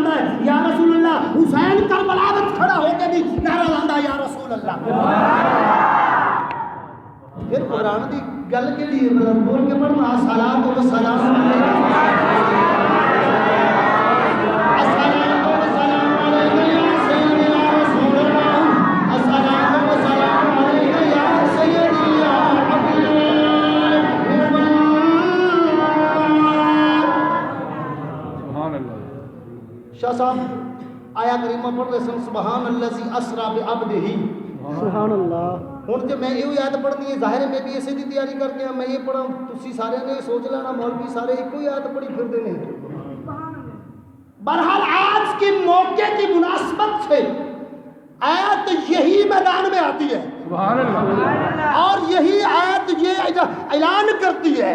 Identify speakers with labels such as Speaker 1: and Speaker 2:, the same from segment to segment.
Speaker 1: لاندہ ہے یا رسول اللہ، حسین کربلا وچ کھڑا ہو کے بھی نعرہ لاندہ ہے یا رسول اللہ۔ پھر قرآن دی گل کیڑی ہے؟ بول کے پڑھنا الصلاۃ والسلام شاہ صاحب آیا کریمہ پڑھ رہے سن سبحان الذی اسرا بعبدہ،
Speaker 2: سبحان اللہ۔
Speaker 1: ہوں جب میں یہ آیت پڑھنی ہے، ظاہر ہے میں بھی اسی کی تیاری کر کے میں یہ پڑھا، تسی سارے نے سوچ لینا مولوی سارے ایک ہی آیت پڑھی پھرتے ہیں۔ بہرحال آج کے موقع کی مناسبت سے آیت یہی میدان میں آتی ہے
Speaker 3: سبحان اللہ،
Speaker 1: اور یہی آیت یہ اعلان کرتی ہے۔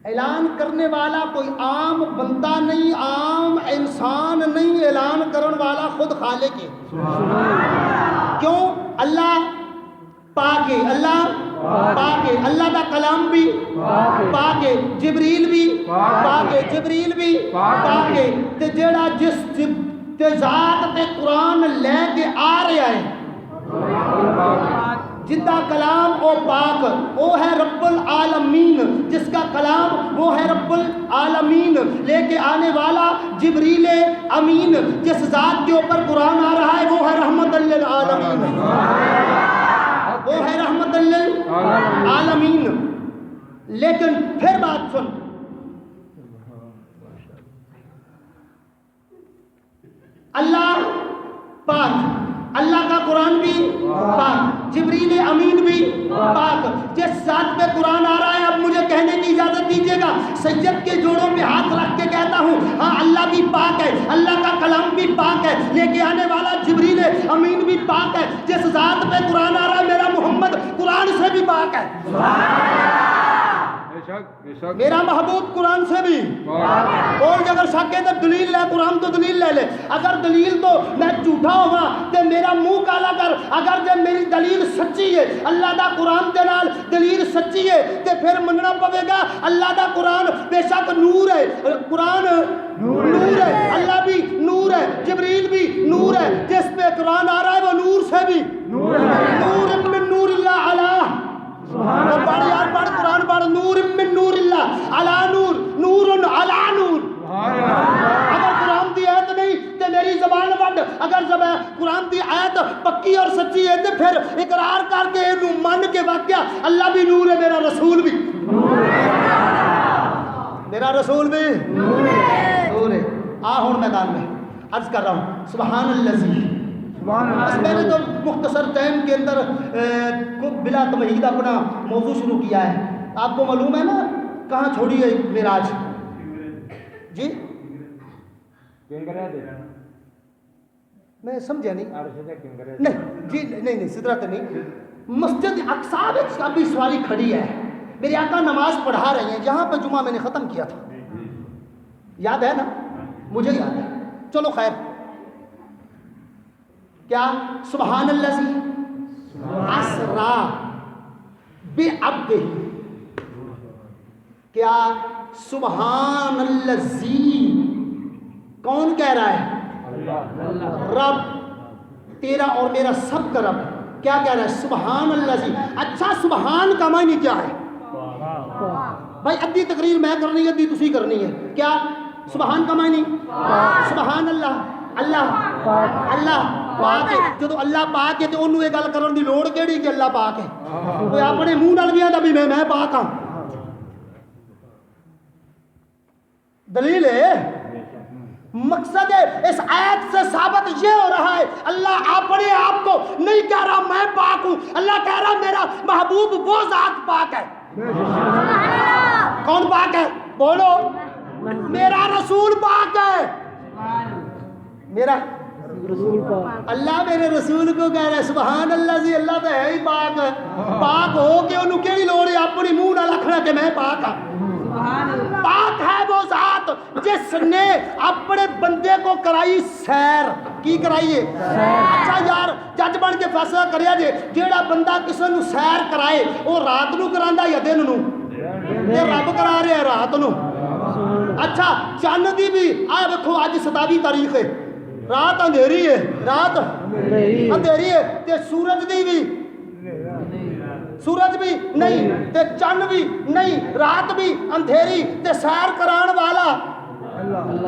Speaker 1: اعلان کرنے والا کوئی عام بندہ نہیں، عام انسان نہیں، اعلان کرنے والا خود خالق ہے۔ کیوں؟ اللہ پاک ہے، اللہ پاک ہے، اللہ دا کلام بھی پاک ہے، جبریل بھی پاک ہے، جبریل بھی پاک ہے، تے جیڑا جس تے ذات تے قرآن لے کے آ رہا ہے جدا کلام او پاک، وہ ہے رب العالمین، جس کا کلام وہ ہے رب العالمین، لے کے آنے والا جبریل امین، جس ذات کے اوپر قرآن آ رہا ہے وہ ہے رحمت للعالمین، وہ ہے رحمت للعالمین۔ لیکن پھر بات سن، اللہ پاک، اللہ کا قرآن بھی پاک، جبریل امین بھی پاک، جس ذات پہ قرآن آ رہا ہے۔ اب مجھے کہنے کی اجازت دیجیے گا، سید کے جوڑوں پہ ہاتھ رکھ کے کہتا ہوں ہاں اللہ بھی پاک ہے، اللہ کا کلام بھی پاک ہے، لے کے آنے والا جبریل امین بھی پاک ہے، جس ذات پہ قرآن آ رہا ہے میرا محمد قرآن سے بھی پاک ہے، میرا محبوب قرآن سے بھی۔ اور اگر شک ہے تو دلیل لے، قرآن تو دلیل لے لے، اگر دلیل تو میں جھوٹا ہوگا تو میرا منہ کالا کر، اگر جب میری دلیل سچی ہے، اللہ دا قرآن دے نال دلیل سچی ہے تو پھر مننا پوے گا اللہ دا قرآن بے شک نور ہے، قرآن نور ہے، اللہ بھی نور ہے، جبریل بھی نور ہے، جس پہ قرآن آ رہا ہے وہ نور سے بھی نور من نور اللہ علیہ، پڑھ یار پڑھ قرآن پڑھ، نور من نور اللہ علی نور، نور علی نور۔ اگر قرآن دی آیت نہیں تو میری زبان وڈ، اگر قرآن دی آیت پکی اور سچی ہے تو پھر اقرار کر کے انہوں من کے واقعہ اللہ بھی نور ہے، میرا رسول بھی میرا رسول بھی نور ہے۔ آ ہوں میدان میں عرض کر رہا ہوں سبحان اللذی، بس میں نے تو مختصر ٹائم کے اندر بلا تمہید اپنا موضوع شروع کیا ہے۔ آپ کو معلوم ہے نا کہاں چھوڑی ہے معراج؟ جی میں سمجھا نہیں، جی نہیں سدرت نہیں، مسجد اقصی میں ابھی سواری کھڑی ہے، میرے آقا نماز پڑھا رہے ہیں جہاں پہ جمعہ میں نے ختم کیا تھا، یاد ہے نا؟ مجھے یاد ہے، چلو خیر، کیا سبحان اللذی اسرا بعبدہ، کیا سبحان اللذی کون کہہ رہا ہے؟ رب، تیرا اور میرا سب کا رب کیا کہہ رہا ہے؟ سبحان اللذی۔ اچھا سبحان کا معنی کیا ہے بھائی؟ ادھی تقریر میں کرنی ہے، ادھی تسی کرنی ہے، کیا سبحان کا معنی؟ سبحان اللہ، اللہ اللہ پاک ہے، جدو اللہ پاک ہے تو انہوں یہ گل کرن دی لوڑ کیڑی کہ اللہ پاک ہے؟ کوئی اپنے منہ نال بھی آندا بھی میں پاک ہاں، دلیل ہے۔ مقصد ہے اس آیت سے ثابت یہ ہو رہا ہے اللہ اپنے آپ کو نہیں کہہ رہا میں پاک ہوں، اللہ کہہ رہا میرا محبوب وہ ذات پاک ہے۔ کون پاک ہے؟ بولو، میرا رسول پاک ہے، میرا
Speaker 2: رسول پاک،
Speaker 1: اللہ میرے رسول کو کہہ رہا ہے سبحان اللہ جی، اللہ تو ہے ہی پاک، پاک ہو کے انہوں کیڑی لوڑ ہے اپنی منہ نہ رکھنا کہ میں پاک ہوں۔ پاک ہے وہ ذات جس نے اپنے بندے کو کرائی سیر، کی کرائیے؟ اچھا یار جج بن کے فیصلہ کریا جے، جیڑا بندہ کسی نو سیر کرائے وہ رات نو کراندا یا دن نو؟ تے رب کرا رہے ہیں رات نو، اچھا چند دی بھی آ ویکھو اج 27 تاریخ ہے رات اندھیری ہے رات اندھیری ہے تے سورج دی بھی سورج بھی نہیں تے چند بھی نہیں رات بھی اندھیری تے سیر کران والا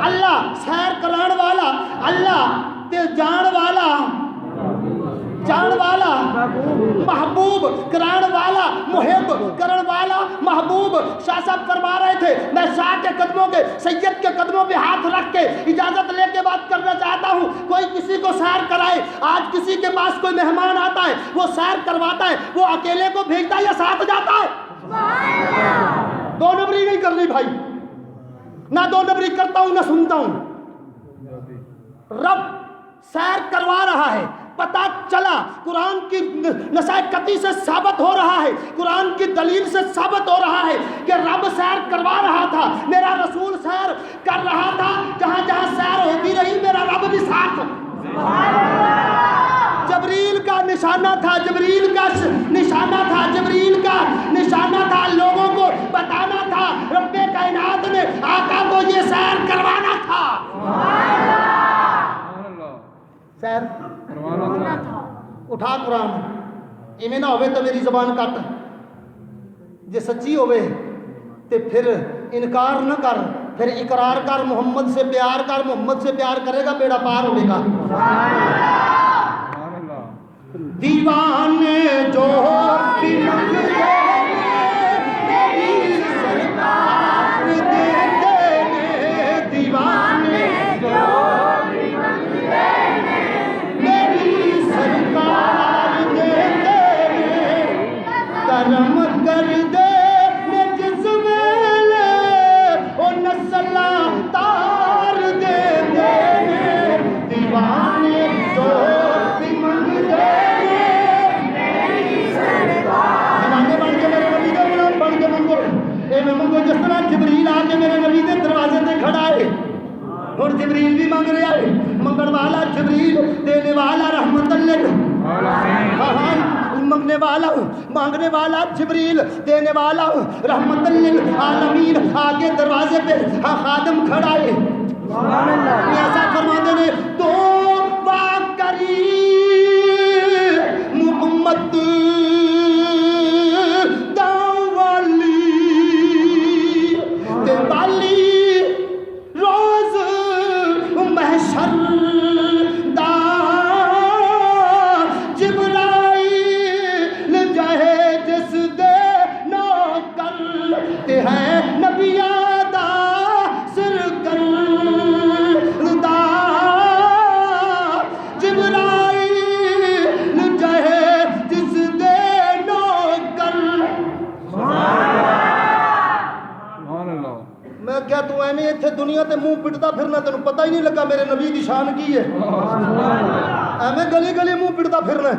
Speaker 1: اللہ سیر کران والا اللہ تے جان والا محبوب کران والا محب کرن والا محبوب شاہ صاحب فرما رہے تھے میں شاہ کے قدموں کے سید کے قدموں پہ ہاتھ رکھ کے اجازت لے کے بات کرنا چاہتا ہوں کوئی کسی کو سیر کرائے آج کسی کے پاس کوئی مہمان آتا ہے وہ سیر کرواتا ہے وہ اکیلے کو بھیجتا ہے یا ساتھ جاتا ہے دو نمبری نہیں کرنی بھائی نہ دو نمبری کرتا ہوں نہ سنتا ہوں رب سیر کروا رہا ہے پتہ چلا قرآن کی نص قطعی سے ثابت ہو رہا ہے قرآن کی دلیل سے ثابت ہو رہا ہے کہ رب سیر کروا رہا تھا میرا رسول سیر کر رہا تھا جہاں جہاں سیر ہوتی رہی میرا رب بھی ساتھ جبریل کا نشانہ تھا جبریل کا نشانہ تھا جبریل کا نشانہ تھا لوگوں کو بتانا تھا رب کائنات نے آقا کو یہ سیر کروانا تھا سیر اٹھا قرآن ایویں نہ ہوئے تو میری زبان کٹ جے سچی ہوئے تے پھر انکار نہ کر پھر اقرار کر محمد سے پیار کرے گا بیڑا پار ہوئے گا دیوانے جو بھی منگتے میری سرکار دے دینے دیوانے جو بھی منگتے میری سرکار دے دینے کرم کر دے میں جس ویلے او نسلہ تار دے دینے دیوانے جو بھی منگتے میں منگو جس طرح جبریل آ کے میرے نبی کے دروازے تے کھڑا ہے اور جبریل بھی مانگ رہا ہے منگن والا جبریل دینے والا رحمت مانگنے والا جبریل دینے والا رحمت للعالمین آگے دروازے پہ خادم کھڑا ہے ایسا فرماتے نے تو باکری محمد دنیا تے منہ پٹتا پھرنا تینوں پتہ ہی نہیں لگا میرے نبی دی شان کی ہے ایویں گلی گلی منہ پٹتا پھرنا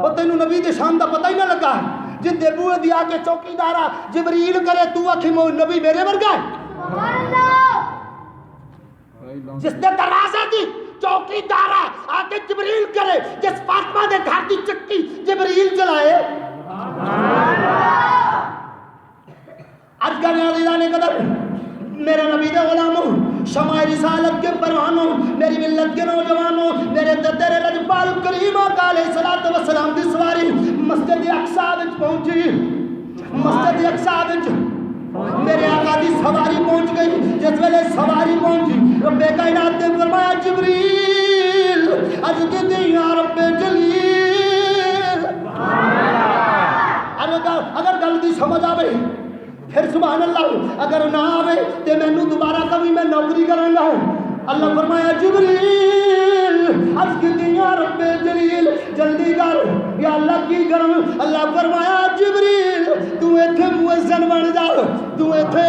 Speaker 1: اور تینوں نبی دی شان دا پتہ ہی نہ لگا جن دے بوئے دی آ کے چوکیدارا جبریل کرے تو آکھی نبی میرے ورگا جس نے دروازے دی چوکیدارا آ کے جبریل کرے جس فاطمہ دے گھر دی چکی جبریل چلائے عرض کرنے عزیزان نے قدر میرے نبی دے غلاموں شمع رسالت کے پروانوں میری ملت کے نوجوانوں میرے تیرے لجپال کریم آقا علیہ السلام دی سواری مسجد اقصی وچ پہنچی مسجد اقصی وچ میرے آقا دی سواری پہنچ گئی جس ویلے سواری پہنچی رب کائنات نے فرمایا جبریل اج دی یا رب جلیل اگر گل دی سمجھ آوے پھر سبحان اللہ اگر نہ آوے تے مینوں دوبارہ کبھی میں نوکری کراں گا اللہ فرمایا جبریل از کیتی یا رب جلیل جلدی کر یا اللہ کی کرم اللہ فرمایا جبریل تو ایتھے مؤذن بن جا تو ایتھے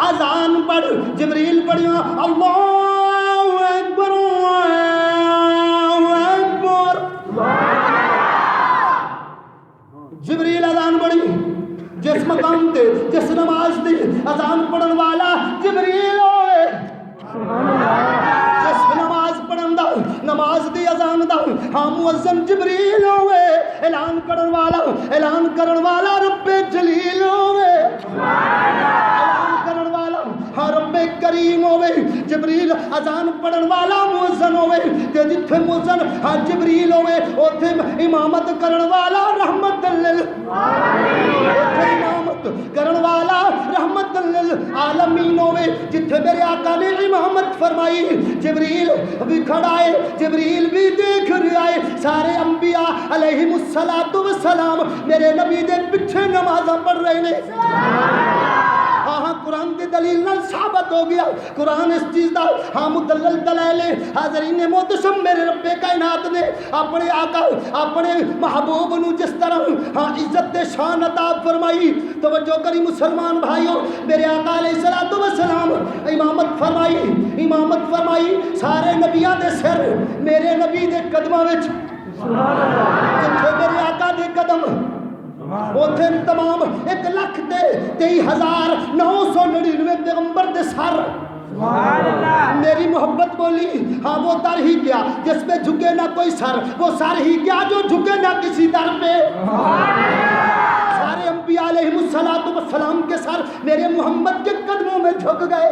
Speaker 1: اذان پڑھ جبریل پڑھیا اللہ اکبر اللہ اکبر جبریل اذان پڑھی جس مقام تے جس نماز تے اذان پڑھن والا جبریل ہوئے جس نماز پڑھن دا نماز دی اذان دا ہاں مؤذن جبریل ہوئے اعلان کرن والا رب جلیل ہوئے اعلان جبریل اذان پڑھن والا مؤذن ہوے تے جتھے مؤذن جبریل ہوے اوتھے امامت کرن والا رحمت للعالمین اوتھے امامت کرن والا رحمت للعالمین ہوے جتھے میرے آقا نے امامت فرمائی جبریل بھی کھڑا ہے جبریل بھی دیکھ رہا ہے سارے انبیاء علیہم الصلوۃ والسلام میرے نبی دے پیچھے نمازاں پڑھ رہے نے ہاں قرآن کی دلیل نال ثابت ہو گیا قرآن اس چیز دا ہاں مدلل دلائل حاضرین محتشم میرے رب کائنات نے اپنے آقا اپنے محبوب نو جس طرح ہاں عزت شان عطا فرمائی توجہ کری مسلمان بھائیو میرے آقا علیہ الصلوۃ والسلام امامت فرمائی سارے نبیاں دے سر میرے نبی دے قدماں وچ سبحان اللہ جتھے میرے آقا دے قدم اوتھے تمام 1,23,999 پیغمبر دے سر میری محبت بولی ہاں وہ در ہی کیا جس پہ جھکے نہ کوئی سر وہ سر ہی کیا جو جھکے نہ کسی در پہ سارے انبیاء علیہم الصلوۃ والسلام کے سر میرے محمد کے قدموں میں جھک گئے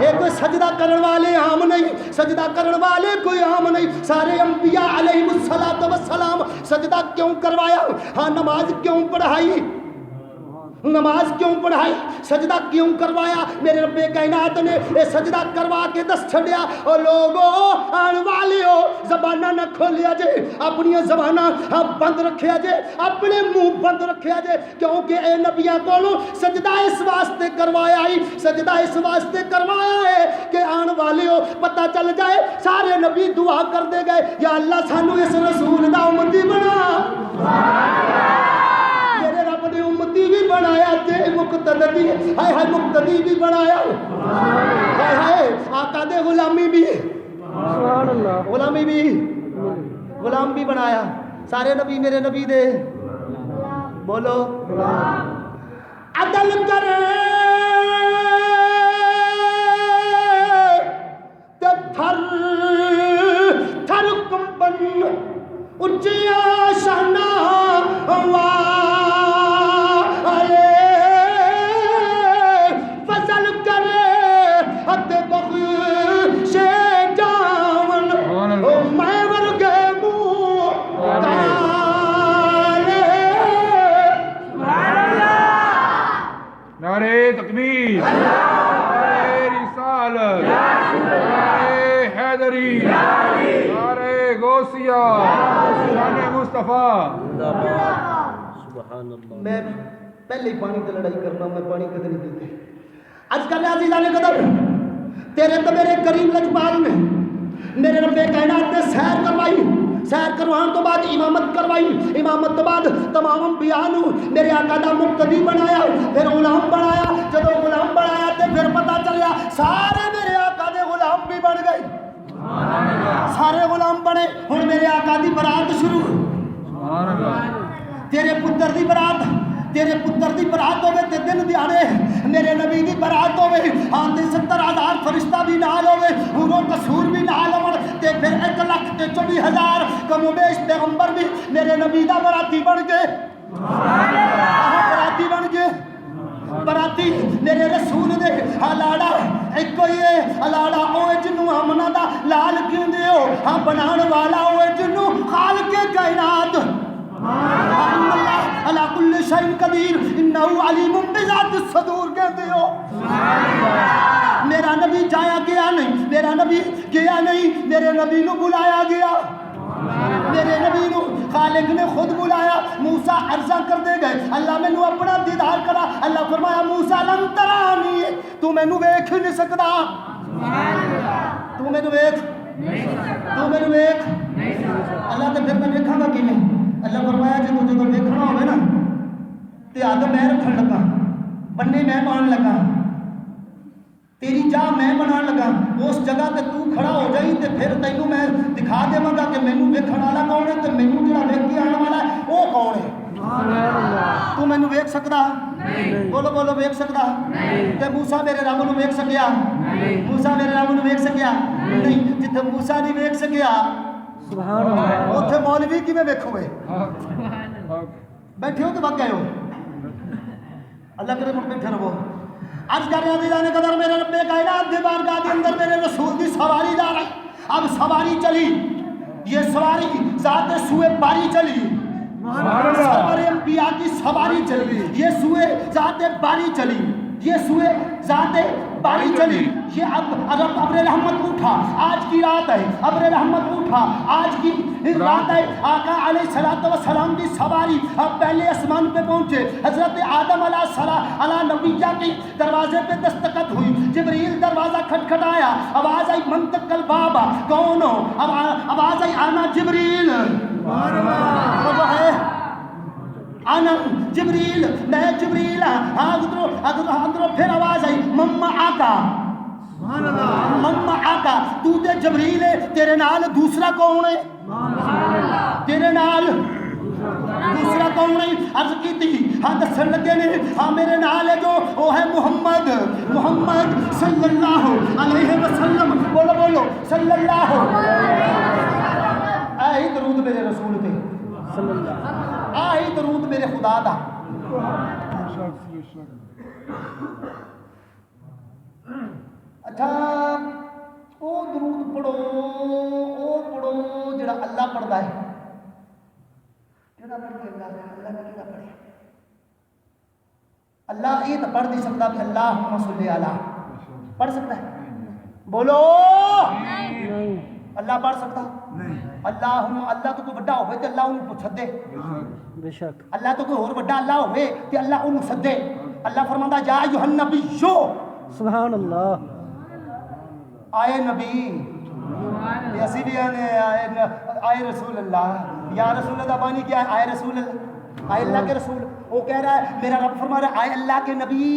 Speaker 1: یہ کوئی سجدہ کرنے والے عام نہیں سجدہ کرنے والے کوئی عام نہیں سارے انبیاء علیہم الصلوۃ والسلام سجدہ کیوں کروایا ہاں نماز کیوں پڑھائی نماز کیوں پڑھائی سجدہ کیوں کروایا میرے رب کائنات نے یہ سجدہ کروا کے دس چھڑیا اور لوگوں آن والے ہو زبانہ نہ کھولیا جے اپنی زبانہ بند رکھیا جے اپنے منہ بند رکھیا جے کیونکہ اے نبیاں کولوں سجدہ اس واسطے کروایا ہی سجدہ اس واسطے کروایا ہے کہ آن والے ہو پتہ چل جائے سارے نبی دعا کر دے گئے یا اللہ سانو اس رسول دا امتی بنا میرے رب نے امتی بھی بنایا تے مقتدی ہائے ہائے مقتدی بھی بنایا ہائے ہائے آقا دے غلامی بھی
Speaker 2: سبحان اللہ
Speaker 1: غلامی بھی غلام بھی بنایا سارے نبی میرے نبی دے بولو عدل کرے تے تھر تھر کمبن اچیا شانہ
Speaker 3: نعرہ تکبیر نعرہ رسالت نعرہ حیدری نعرہ غوثیہ نعرہ مصطفیٰ
Speaker 1: میں پہلے ہی پانی کی لڑائی کرنا میں پانی قدر نہیں دیتے آج کل عزیزان قدر تیرے تو میرے کریم لجپال نے میرے رب کائنات نے سیر کروائی سیر کروان تو بعد امامت کروائی امامت تو بعد تمام انبیاء نو میرے آقا دا مقتدی بنایا پھر غلام بنایا جب غلام بنایا تے پھر پتہ چلیا سارے میرے آقا دے غلام بھی بن گئے سارے غلام بنے ہن میرے آقا دی برات شروع تیرے پتر دی برات تیرے پتر دی برات ہوئے تے دن دیانے میرے نبی دی برات ہوئے ہاں تے 70,000 فرشتہ بھی نال ہوئے انہوں قصور بھی نال ہوئے تے پھر 1,24,000 کم و بیش پیغمبر بھی میرے نبی دا براتی بن گئے براتی بن گئے براتی میرے رسول دے لاڑا ایک کوئی ہے لاڑا اوے جنوں امنا دا لال کیوں دے ہو ہاں بنان والا اوے جنوں خالق کائنات اللہ علی کل شیء قدیر انہو علیم بذات الصدور کہتے ہو میرا نبی جایا گیا نہیں میرا نبی گیا نہیں میرے نبی نو بلایا گیا میرے نبی نو خالق نے خود بلایا موسیٰ عرضہ کر دے گئے اللہ میں نو اپنا دیدار کرا اللہ فرمایا موسیٰ لن ترانی تو میں نو ویکھ نہیں سکتا تو میں نو ویکھ تو میں نو ویکھ اللہ تے پھر میں ویکھاں گا کی نہیں اللہ فرمایا جدو جدو ویکھنا ہوئے نا تے آدھا میں رکھن لگا بننے میں پان لگا تیری جاہ میں بنان لگا اس جگہ تے تو کھڑا ہو جائی تے پھر تینوں میں دکھا دے گا کہ مینوں ویکھن والا کون ہے تے مینوں جڑا ویکھ کے آنے والا ہے وہ کون ہے تو مینوں ویکھ سکدا بولو بولو ویکھ سکدا تے موسیٰ میرے رب نو ویکھ سکیا موسیٰ میرے رب نو ویکھ سکیا نہیں جتھے موسیٰ نہیں ویکھ سکیا
Speaker 2: سبحان اللہ
Speaker 1: اوتھے مولوی کیویں ویکھو گے بیٹھے ہو کہ بھگ گئے ہو اللہ کرے مڑ بیٹھے رہو عرض کر رہے ہیں نے قدر میرے رب کائنات دے بارگاہ دے اندر میرے رسول دی سواری جا رہی. اب سواری چلی, یہ سواری ذات سوئے باری چلی, سرور انبیاء کی سواری چلی, یہ سوئے ذات باری چلی, یہ سوئے ذات باری چلی. یہ اب ابر رحمت اٹھا, آج کی رات ہے, ابر رحمت اٹھا, آج کی رات ہے. آقا علیہ الصلوۃ والسلام کی سواری اب پہلے آسمان پہ پہنچے. حضرت آدم علیہ السلام علی نبیہ کی دروازے پہ دستخط ہوئی. جبریل دروازہ کھٹکھٹایا, آواز آئی منطق الباب, کون ہو؟ آواز آئی آنا جبریل. وہ ہے آنا جبریل, میں جبریل. اندرو پھر آواز آئی مما آقا, مما آقا. تو تے جبریل ہے, تیرے نال دوسرا کون ہے؟ تیرے نال دوسرا کون ہے؟ عرض کی تھی ہاں دسن لگے نے, ہاں میرے نال ہے جو وہ ہے محمد, محمد صلی اللہ علیہ وسلم. بولو بولو صلی اللہ. اے درود میرے رسول تے
Speaker 2: صلی اللہ.
Speaker 1: آئی درود میرے خدا دا. اچھا او درود پڑھو, او پڑھو جڑا اللہ پڑھدا ہے. جڑا پڑھ کے اللہ نے کیڑا پڑھے؟ اللہ یہ تو پڑھ نہیں سکتا کہ اللہم صلی علی پڑھ سکتا ہے؟ بولو
Speaker 2: نہیں.
Speaker 1: اللہ پڑھ سکتا؟ اللہم, اللہ تو کوئی بڑا ہوئے تو اللہ انہوں پوچھ دے.
Speaker 2: بے شک.
Speaker 1: اللہ تو کوئی اور بڑا اللہ ہوئے تو اللہ انہوں سدے. اللہ فرماندہ یا ایھا النبی شو,
Speaker 2: سبحان اللہ.
Speaker 1: آئے نبی, ایسی بھی آئے رسول اللہ, یا رسول اللہ بانی کیا ہے؟ آئے رسول اللہ, آئے اللہ کے رسول. وہ کہہ رہا ہے میرا رب فرما رہا ہے آئے اللہ کے نبی,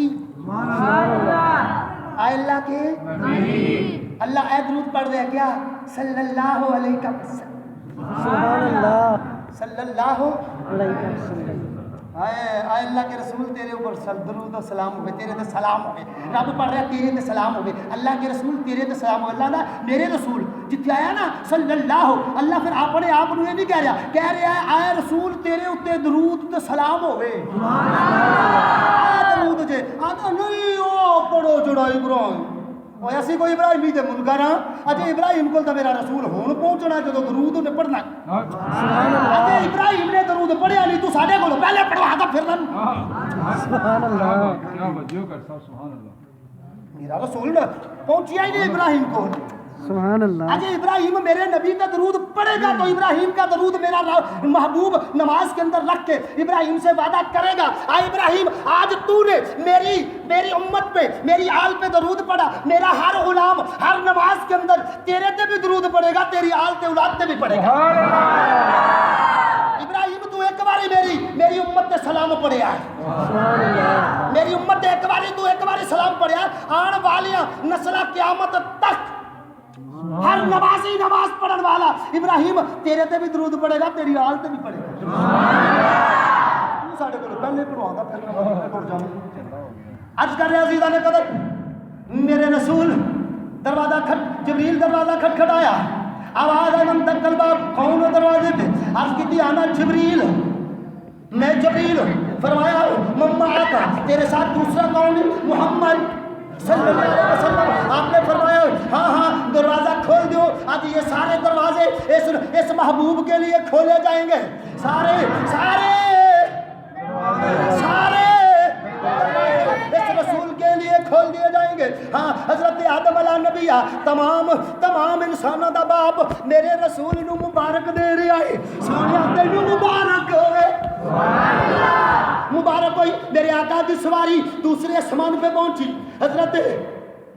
Speaker 1: آئے اللہ کے نبی. اللہ اے درود پڑھ رہے ہیں کیا؟ صلی اللہ علیہ وسلم,
Speaker 2: سبحان اللہ.
Speaker 1: صلی اللہ
Speaker 2: علیہ وسلم.
Speaker 1: آئے اللہ کے رسول تیرے اوپر درود و سلام ہوئے, تیرے تے سلام ہوئے. رب پڑھ رہا ہے تیرے تے سلام ہوئے, اللہ کے رسول تیرے تے سلام ہوئے. اللہ دا میرے رسول جتنے آیا نا صلی اللہ, اللہ پھر اپنے آپ کو یہ نہیں کہہ رہا ہے آئے رسول تیرے اتنے درود تے سلام ہوئے. درود جے آتا نہیں او پڑھو جڑا ابراہیم, ایسی کوئی ابراہیمی دے منکر ہاں. اجے ابراہیم کو تو میرا رسول ہون پہنچنا جدو درود نے پڑھنا. اجے ابراہیم نے درود پڑھیا نہیں, تو ساڈے کول پہلے پڑھوا دا پھر لن.
Speaker 2: سبحان اللہ.
Speaker 3: کیا وجہ کر صاحب, سبحان اللہ.
Speaker 1: میرا رسول پہنچیا ہی نہیں ابراہیم کو.
Speaker 2: سبحان اللہ.
Speaker 1: اجے ابراہیم میرے نبی کا درود پڑھے گا تو ابراہیم کا درود میرا محبوب نماز کے اندر رکھ کے ابراہیم سے وعدہ کرے گا, آئے ابراہیم آج تو نے میری امت پہ میری آل پہ درود پڑھا, میرا ہر غلام ہر نماز کے اندر تیرے تے بھی درود پڑھے گا, تیری آل تے اولاد تے بھی پڑھے گا. ابراہیم تو ایک باری میری امت تے سلام پڑھیا ہے, میری امت تے ایک باری سلام پڑھیا. آن والیاں نسلہ قیامت تک ہر نمازی نماز پڑھن والا ابراہیم تیرے تے بھی درود پڑھے گا, تیری آل تے بھی پڑھے گا. ساڈے کول پہلے پڑھواتا پھر عرض کر رہے عزیزان قدر میرے رسول جبریل دروازہ کھٹکھٹایا, آواز آئی منطق الباب, کون دروازے پہ؟ عرض کی تھی آنا جبریل, میں جبریل. فرمایا مما آقا تیرے ساتھ دوسرا کون ہے؟ محمد صلی اللہ علیہ وسلم. آپ نے فرمایا ہاں دروازہ کھول دیو. آج یہ سارے دروازے اس محبوب کے لیے کھولے جائیں گے, سارے اس رسول کے لیے کھول دیے جائیں گے. ہاں حضرت آدم علیہ نبی تمام انسانوں دا باپ میرے رسول نو مبارک دے رہا ہے. سونیا تینو مبارک ہوئے, مبارک ہوئی. میرے آقا کی سواری دوسرے آسمان پہ پہنچی, حضرت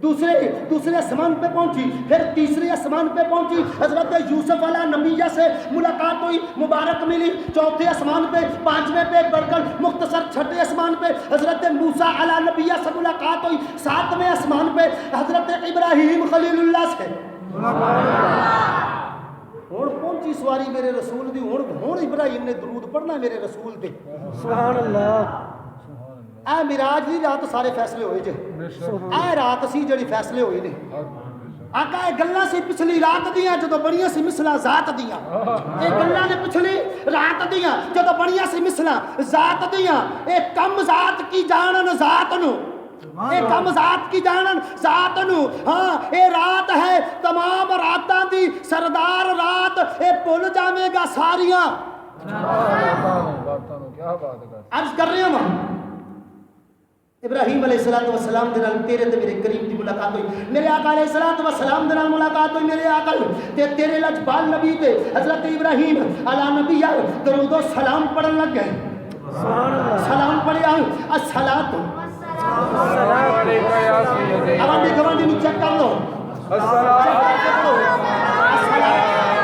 Speaker 1: دوسرے آسمان پہ پہنچی, پھر تیسرے آسمان پہ پہنچی. حضرت یوسف علیہ نبیہ سے ملاقات ہوئی, مبارک ملی. چوتھے آسمان پہ, پانچویں پہ بڑھ کر مختصر چھٹے آسمان پہ حضرت موسیٰ علیہ نبیہ سے ملاقات ہوئی. ساتویں آسمان پہ حضرت ابراہیم خلیل اللہ سے. ہوں پہنچی سواری میرے رسول دی. ہوں ابراہیم نے درود پڑھنا میرے رسول تے.
Speaker 2: سبحان اللہ.
Speaker 1: اے معراج دی رات سارے فیصلے ہوئے جے, اے رات سی جڑی فیصلے ہوئے نے. آقا یہ گلاں سی پچھلی رات دیاں جدو بڑیاں سی مثلاں ذات دیاں, یہ گلاں نے پچھلی رات دیاں جدو بڑیاں سی مثلاں ذات دیاں. اے کم ذات کی جانن ذات نو, اے کم ذات کی جانن ذات نو ہاں اے رات ہے تمام راتاں دی سردار رات اے بھول جاوے گا ساریاں
Speaker 3: کیا بات ہے
Speaker 1: عرض کر رہے ہم ابراہیم علیہ السلام دے نال تیرے تے میرے کریم دی ملاقات ہوئی میرے آقا علیہ السلام دے نال ملاقات ہوئی میرے آقا تے تیرے لجپال نبی تے حضرت ابراہیم علی نبی درود و سلام پڑھن لگ گئے سلام پڑھیا الصلاۃ
Speaker 3: السلام علیکم یا سیدی
Speaker 1: گوانڈی گوانڈی نو چیک کر لو
Speaker 3: السلام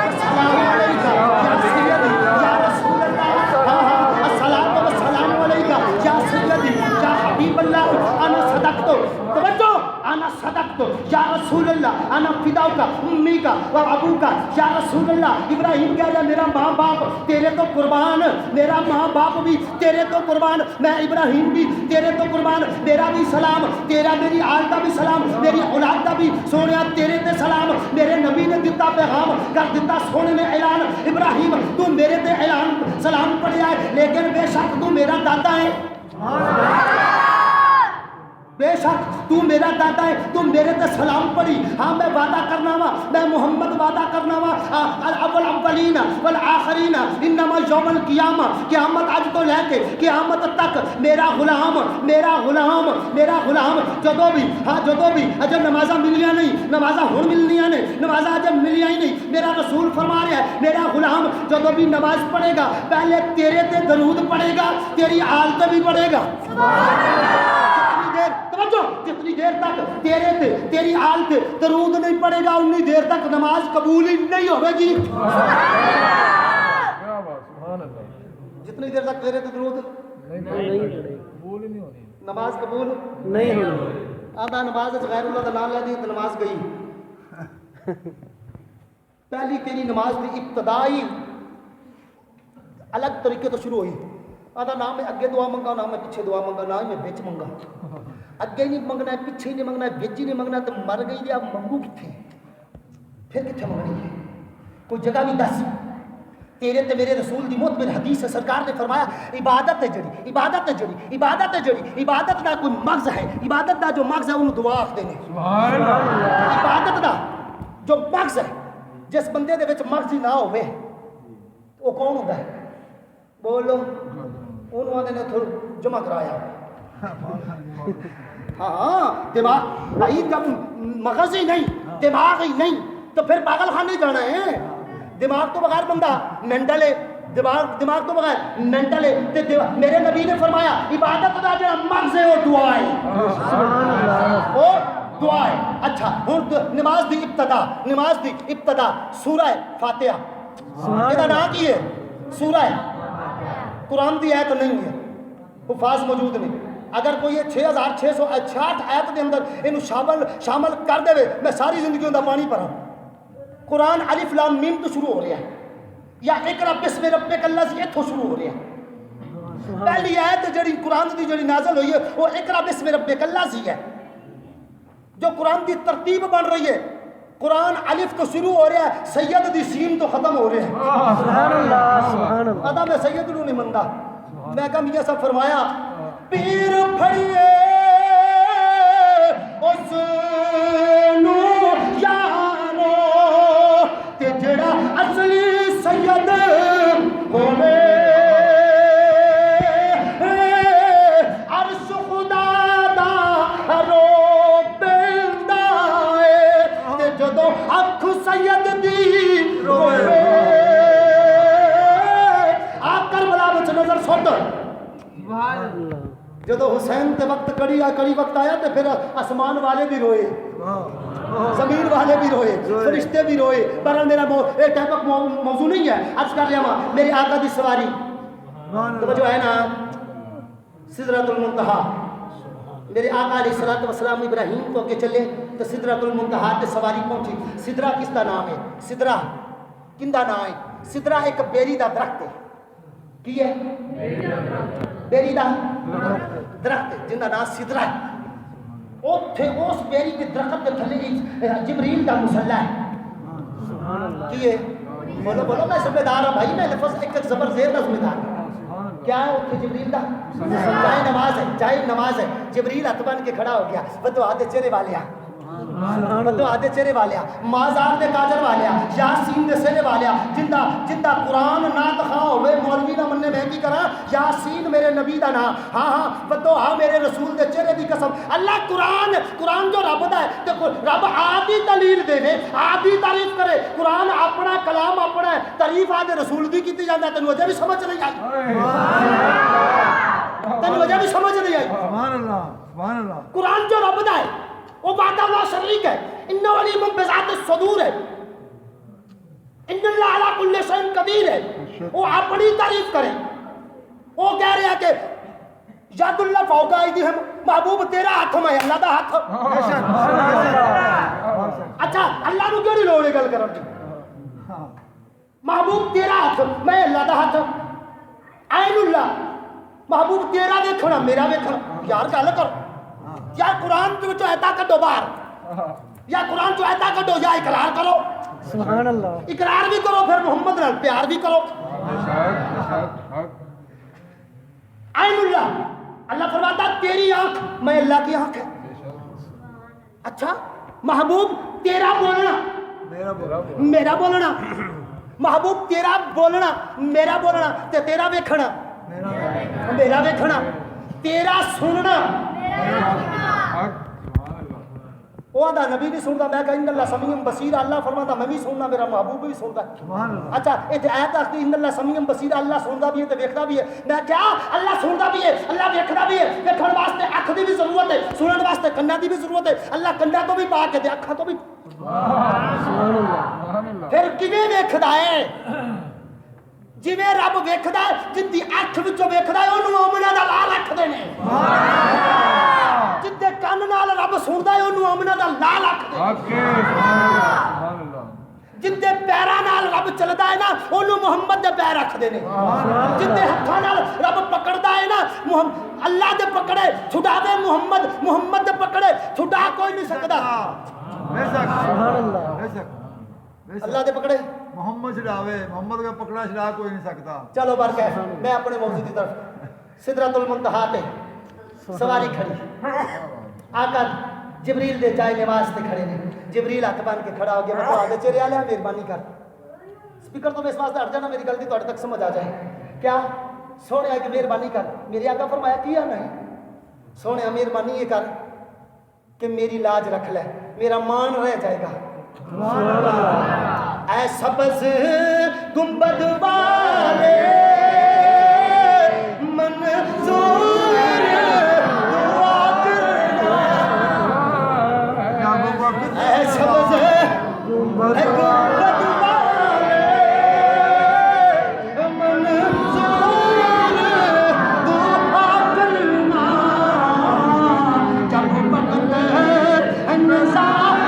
Speaker 1: السلام علیکم یا سیدی یا رسول اللہ الصلاۃ والسلام علیکم یا سیدی یا حبیب اللہ انا صدقت توجہ انا صدقت یا رسول اللہ انا فداؤک امی کا و ابو کا یا رسول اللہ ابراہیم کہہ رہا میرا ماں باپ تیرے تو قربان میرا ماں باپ بھی تیرے تو قربان میں ابراہیم بھی تیرے تو قربان میرا بھی سلام تیرا میری آل کا بھی سلام میری اولاد کا بھی سونے تیرے تے سلام میرے نبی نے دتا پیغام کر دتا سونے نے اعلان ابراہیم تو میرے تے اعلان سلام پڑھیا ہے لیکن بے شک تو میرا دادا ہے بے شک تو میرا دادا ہے تو میرے تے سلام پڑھی ہاں میں وعدہ کرنا وا میں محمد وعدہ کرنا وا الاول اولین والآخرین انما یوم القیامہ قیامت اج تو لے کے قیامت تک میرا غلام میرا غلام میرا غلام جدوں بھی اجے نمازاں ملیاں نہیں نمازاں ہن ملنیاں نے نمازاں اجے ملیاں ہی نہیں میرا رسول فرما رہا ہے میرا غلام جدوں بھی نماز پڑھے گا پہلے تیرے تے درود پڑھے گا تیری آل تے بھی پڑھے گا جتنی دیر تک تیرے تے تیری آل تے درود نہیں پڑے گا اتنی دیر تک نماز قبول ہی نہیں ہوگی جی
Speaker 3: کیا بات سبحان اللہ
Speaker 1: جتنی دیر تک تیرے تے درود
Speaker 3: قبول ہی نہیں ہونی
Speaker 1: نماز قبول
Speaker 2: نہیں ہوئی
Speaker 1: آدھا نماز غیر اللہ کا نام لے دی تو نماز گئی پہلی تیری نماز کی ابتدائی الگ طریقے تو شروع ہوئی آدھا نہ میں اگے دعا منگا نہ میں پیچھے دعا منگا نہ میں بچ منگا اگے نہیں منگنا ہے پیچھے نہیں منگنا ہے بچ ہی نہیں منگنا تو مر گئی یا منگو کتنے پھر کتنے منگنی ہے کوئی جگہ بھی دس تیرے تے میرے رسول دی موت میں حدیث ہے سرکار نے فرمایا عبادت ہے جڑی عبادت ہے جڑی عبادت ہے جڑی عبادت دا کوئی مغز ہے عبادت دا جو مغز ہے انہوں دعا آخدے نے
Speaker 3: سبحان اللہ
Speaker 1: عبادت دا جو مغز ہے جس بندے دے وچ مغز ہی نہ ہوئے وہ کون ہوتا ہے بولو انہوں نے تھوڑا جمع کرایا ہاں دماغ بھائی جب مغز ہی نہیں دماغ ہی نہیں تو پھر پاگل خانے جانا ہے دماغ تو بغیر بندہ مینٹل ہے دماغ تو بغیر مینٹل ہے میرے نبی نے فرمایا عبادت دا جو مغز ہے وہ دعا ہے وہ دعا ہے اچھا ہوں نماز دی ابتدا سورہ فاتحہ یہ نام کی ہے سورہ قرآن دی آیت نہیں ہے حفاظ موجود نہیں اگر کوئی یہ 6666 آیت دے اندر انہوں شامل کر دے میں ساری زندگی اندر پانی پڑھا قرآن الف لام میم تو شروع ہو رہا ہے یا اقرا بسم ربک الذی اتھوں شروع ہو رہا ہے پہلی آیت جڑی قرآن دی جڑی نازل ہوئی ہے وہ اقرا بسم ربک الذی ہے جو قرآن دی ترتیب بن رہی ہے قرآن الف تو شروع ہو رہا ہے سید دی سین تو ختم ہو رہا ہے
Speaker 2: سبحان اللہ سبحان اللہ
Speaker 1: آدھا میں سید نو نہیں منتا میں کہا میاں صاحب فرمایا پیر پھڑیے اس نو یارو تے جڑا اصلی سید ہوے عرش خدا دا رو بیندا اے تے جدوں اکھ سید دی روے آپ کربلا وچ نظر سٹ جدو حسین تے وقت کڑی وقت آیا تو پھر آسمان والے بھی روئے زمین والے بھی روئے فرشتے بھی روئے پر میرا ایک ٹائپ موضوع نہیں ہے عرض کر رہا ہوں میری آقا دی سواری تو جو ہے نا سدرۃ المنتہا میرے آقا علیہ السلام ابراہیم کو کے چلے تو سدرۃ المنتہا تے سواری پہنچی سدرہ کس کا نام ہے سدرہ کندہ نام ہے سدرہ ایک بیری دا درخت ہے کی ہے بیری دا درخت جن کا نام سدرہ ہے اس بیری کے درخت کے تھلے جبریل کا مصلی ہے کی ہے بولو میں ذمہ دار ہوں بھائی میں لفظ ایک زبر زیر کا ذمہ دار ہوں کیا ہے اتنے جبریل دا جائے نماز ہے جبریل ہاتھ بن کے کھڑا ہو گیا بدو آدھے چہرے والے بدو آدھے چہرے والے مازار دے کاجر والے یاسین دے سہرے والے جندہ قرآن نہ تخواہ ہوئے مولوی نہ مننے میں کی کرا یاسین میرے نبی دا نا ہاں بدو ہاں میرے رسول دے چہرے دی قسم اللہ قرآن جو رب دا ہے تو رب آدھی دلیل دے آدھی تعریف کرے قرآن اپنا کلام اپنا ہے تعریف آدھے رسول دی کیتی جاندہ ہے تنو وجہ بھی سمجھ نہیں آئی تنو وجہ بھی سمجھ نہیں آئی
Speaker 3: سبحان اللہ
Speaker 1: قرآن جو رب دا ہے وہ وعدہ اللہ شریک ہے ان علیم بذات الصدور ہے ان اللہ علی کل شیء قدیر ہے وہ اپنی تعریف کرے وہ کہہ رہے ہیں کہ یاد اللہ فوق ایدیہم محبوب تیرا ہاتھ میں اللہ دا ہاتھ اچھا اللہ نو کیوں نہیں لوڑے گل کرن دی محبوب تیرا ہاتھ میں اللہ دا ہاتھ عین اللہ محبوب تیرا دیکھنا میرا دیکھنا یار گل کرو یا قرآن جو ایتا کٹو باہر یا قرآن جو ایتا کٹو یا اقرار کرو
Speaker 2: سبحان اللہ
Speaker 1: اقرار بھی کرو پھر محمد نال پیار بھی کرو عین اللہ اللہ فرماتا تیری آنکھ میں اللہ کی آنکھ ہے اچھا محبوب تیرا بولنا میرا بولنا محبوب تیرا بولنا میرا بولنا تے تیرا ویکھنا میرا ویکھنا تیرا سننا وہ آدھا نبی بھی سنتا میں کہا ان اللہ سمیع بصیر اللہ فرماتا میں بھی سننا میرا محبوب بھی سنتا اچھا ایتھے آیت آخری ان اللہ سمیع بصیر اللہ سنتا بھی ہے تے ویکھدا بھی ہے میں کیا اللہ سنتا بھی ہے اللہ ویکھدا بھی ہے ویکھن واسطے اکھ دی بھی ضرورت ہے سنن واسطے کناں دی بھی ضرورت ہے اللہ کناں تو بھی پاک ہے تے اکھاں تو بھی پھر کیویں ویکھدا ہے جویں رب ویکھدا ہے جدی اکھ وچوں ویکھدا ہے اونوں مومناں دا لال آکھدے نے جدے کان نال رب سندا ہے اونوں مومناں دا لال آکھدے جدے پیراں نال رب چلدا ہے نا اونوں محمد دے پیر آکھدے نے جدے ہتھاں نال رب پکڑدا ہے نا اللہ دے پکڑے چھڈاوے محمد دے پکڑے چھڈا کوئی نہیں سکدا
Speaker 2: سبحان اللہ
Speaker 1: اللہ دے پکڑے
Speaker 3: محمد چھڑاوے محمد کا پکڑا چھڑا کوئی نہیں سکتا
Speaker 1: چلو برکہ میں اپنے موضوع کی طرف سدرۃ المنتہا تے سواری کھڑی آقا جبریل دے جائے نواز تے کھڑے نے جبریل ہاتھ بن کے کھڑا ہو گیا میں تو آگے چہرے والے مہربانی کر سپیکر تو میں اس واسطے ہٹ جانا میری غلطی تھوڑے تک سمجھ آ جائے کیا سونے کہ مہربانی کر میری آقا فرمایا کیا نہیں سونے مہربانی یہ کر کہ میری لاج رکھ لے میرا مان رہ جائے گا اے سبز گنبد والے منظور دعا کرنا اے سبز گنبد والے منظور دعا کرنا جب بقدر نظام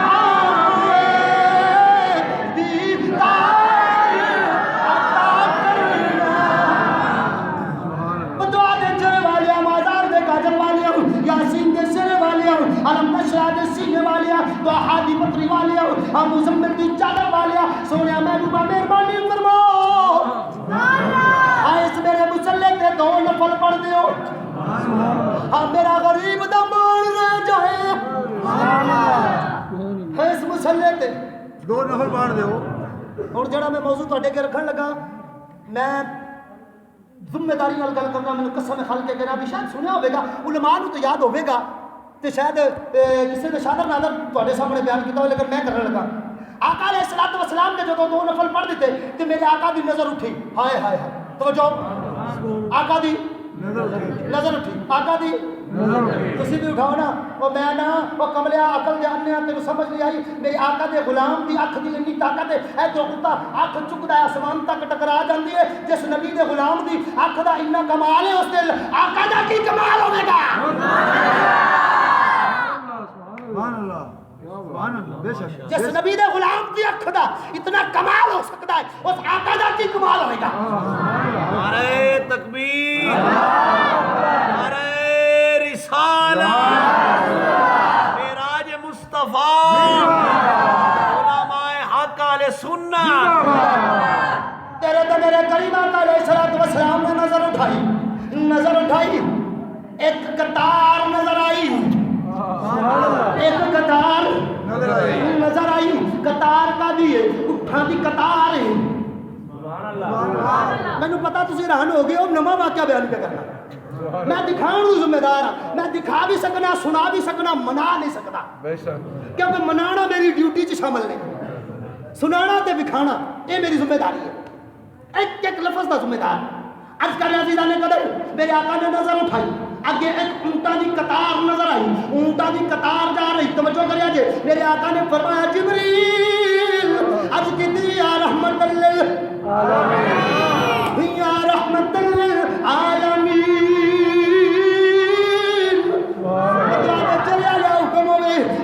Speaker 1: علم نشرح دے سینے والیا تو احادی پتری والیا ہم مزمل دی چادر والیا سونیا محبوبہ مہربانی فرماؤ اس میرے مسلح تے دو نفل پڑھ دیو ہم میرا غریب دا مان رہ جائے اس مسلح تے
Speaker 3: دو نفل پڑھ دیو
Speaker 1: اور جڑا میں موضوع تہاڈے کے رکھن لگا میں ذمہ داری نال گل کرنا میں قسم خالق کے نبی شاید سنیا ہوے گا علماء نوں تو یاد ہوے گا تے شاید کسی نے شادر نادر تہاڈے سامنے بیان کیتا ہو لیکن میں کرنے لگا آقا علیہ الصلوۃ والسلام نے جدوں دو نفل پڑھ دیتے تے میرے آقا دی نظر اٹھی ہائے ہائے توجہ آقا دی نظر اٹھی آقا دی تسی بھی اٹھاؤ نا وہ میں نا وہ کملیا عقل جاننے تینوں سمجھ نہیں آئی میرے آقا دے غلام دی اکھ دی اتنی طاقت ہے اے جو کتا اکھ چکدا ہے آسمان تک ٹکرا جاندی ہے جس نبی دے غلام دی اکھ دا اتنا کمال ہے اس دل آقا دا کی کمال ہوے گا
Speaker 3: سبحان اللہ سبحان اللہ بے شک
Speaker 1: جس نبی دے غلام دی اکھ دا اتنا کمال ہو سکتا ہے اس آقا دا کی کمال ہوے گا
Speaker 4: نعرہ تکبیر نعرہ رسالت معراج مصطفیٰ علماء حق اہل سنت
Speaker 1: تیرے تو میرے کریم آقا علیہ الصلوۃ والسلام نے نظر اٹھائی نظر اٹھائی ایک قطار نظر آئی ایک قطار نظر آئی قطار کا دی اٹھا دی قطار ہے میں نے پتا تسی رہن ہو گئے ہو نما واقعہ بیان پہ کرنا میں دکھاؤں ذمہ دار ہوں میں دکھا بھی سکنا سنا بھی سکنا منا نہیں سکتا کیونکہ منانا میری ڈیوٹی چ شامل نہیں سنانا تے دکھانا یہ میری ذمہ داری ہے ایک ایک لفظ دا ذمہ دار عرض کر عزیزان قدر میرے آقا نے نظر اٹھائی اگے ایک اونٹا دی قطار نظر آئی اونٹا دی قطار جا رہی توجہ کریا جے میرے آقا نے فرمایا جبریل اج کتنی یا رحمت للعالمین یا رحمت للعالمین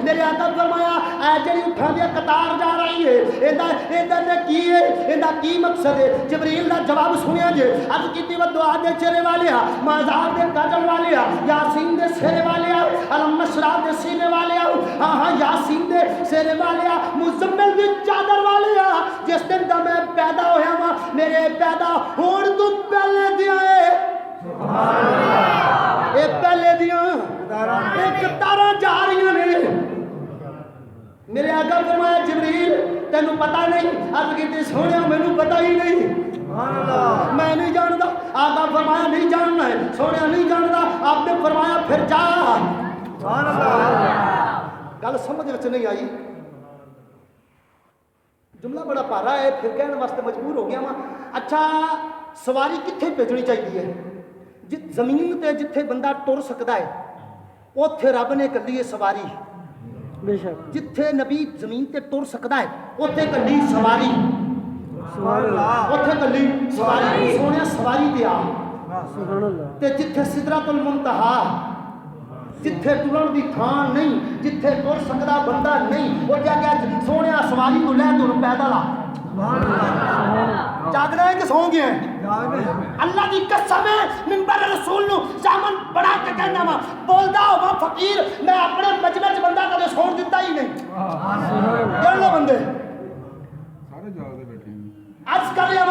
Speaker 1: میرے آقا فرمایا اے جڑی اٹھا دیا قطار جا رہی ہے ادھر نے کی ہے ایندا کی مقصد ہے جبریل دا جواب سنیا جے اج کیتی و دعا دے چہرے والے مازار دے کاجل والے یاسین دے سیرے والے علم نشرا دے سینے والے ہاں ہاں یاسین دے سیرے والے مزمل دی چادر والے جس دن دا میں پیدا ہویا وا میرے پیدا ہون تو پہلے دیا ہے سبحان اللہ اے پہلے دیا ایک تارا جا رہی ہیں میرے آقا فرمایا جبریل تینوں پتہ نہیں اب کہتے سونے مینوں پتہ ہی نہیں میں نہیں جانتا آقا فرمایا نہیں جاننا ہے سونے نہیں جانتا آپ نے فرمایا پھر جا گل سمجھ وچ نہیں آئی جملہ بڑا پارا ہے پھر کہنے واسطے مجبور ہو گیا وہاں اچھا سواری کتنے بھیجنی چاہیے زمین تے جتھے بندہ ٹر سکتا ہے اوتھے رب نے کلی ہے سواری
Speaker 2: بے شک
Speaker 1: جتھے نبی زمین تے ٹر سکتا ہے اوتھے کلی سواری
Speaker 2: سبحان اللہ
Speaker 1: اوتھے کلی سواری سونے سواری تے آ
Speaker 2: سبحان اللہ
Speaker 1: تے جتھے سدرۃ المنتہا جتھے ٹرن دی تھان نہیں جتھے ٹر سکدا بندہ نہیں وہ کیا کہ سونے سواری کو لے تو پیدل آ جاگنا ہے کہ سو گئے ہیں اللہ دی قسم ہے منبر رسول نو زامن بڑا کے کہنا وا بولدا ہوا فقیر میں اپنے مجمع وچ بندہ کدے سون دتا ہی نہیں کہنا بندے سارے جاگدے بیٹھے ہیں عرض کر لیا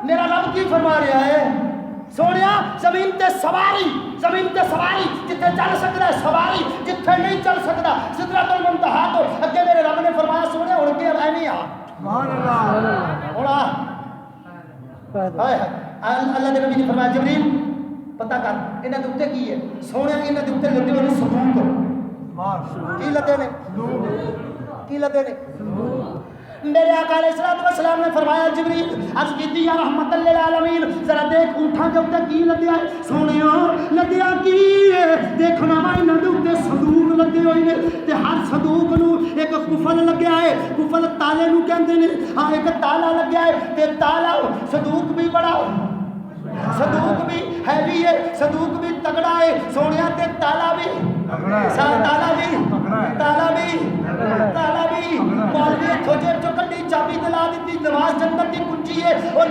Speaker 1: میرا رب کی فرما رہا ہے سونیا زمین تے سواری جتھے چل سکدا ہے سواری جتھے نہیں چل سکدا سدرۃ المنتہا تو اگے میرے رب نے فرمایا سونیا ہن کے رہنی آ سبحان اللہ ہونا اللہ نے نبی نے فرمایا جبریل پتہ کر انہاں دے اوتے کی ہے سونے انہاں دے اوتے لدے ہوئے صندوق کی لدے نے کی لدے نے میرے آقا علیہ الصلوۃ والسلام نے فرمایا جبریل عرض کیتی یا رحمت للعالمین ذرا دیکھ اونٹاں دے اوتے کی لدیا ہے سونیا لدیا کی ہے دیکھنا وا انہاں دے اوتے صندوق لدے ہوئے نے تے ہر صندوق نو ایک کفل لگیا ہے کفل تالے نو کہندے نے ہاں ایک تالا لگیا ہے تے تالا صندوق بھی بڑا صندوق بھی ہیوی ہے صندوق بھی تگڑا ہے سونیا تے تالا بھی مولوی تھوجے چوکٹی چابی دلا دیتی نماز جنت دی کنجی ہے اور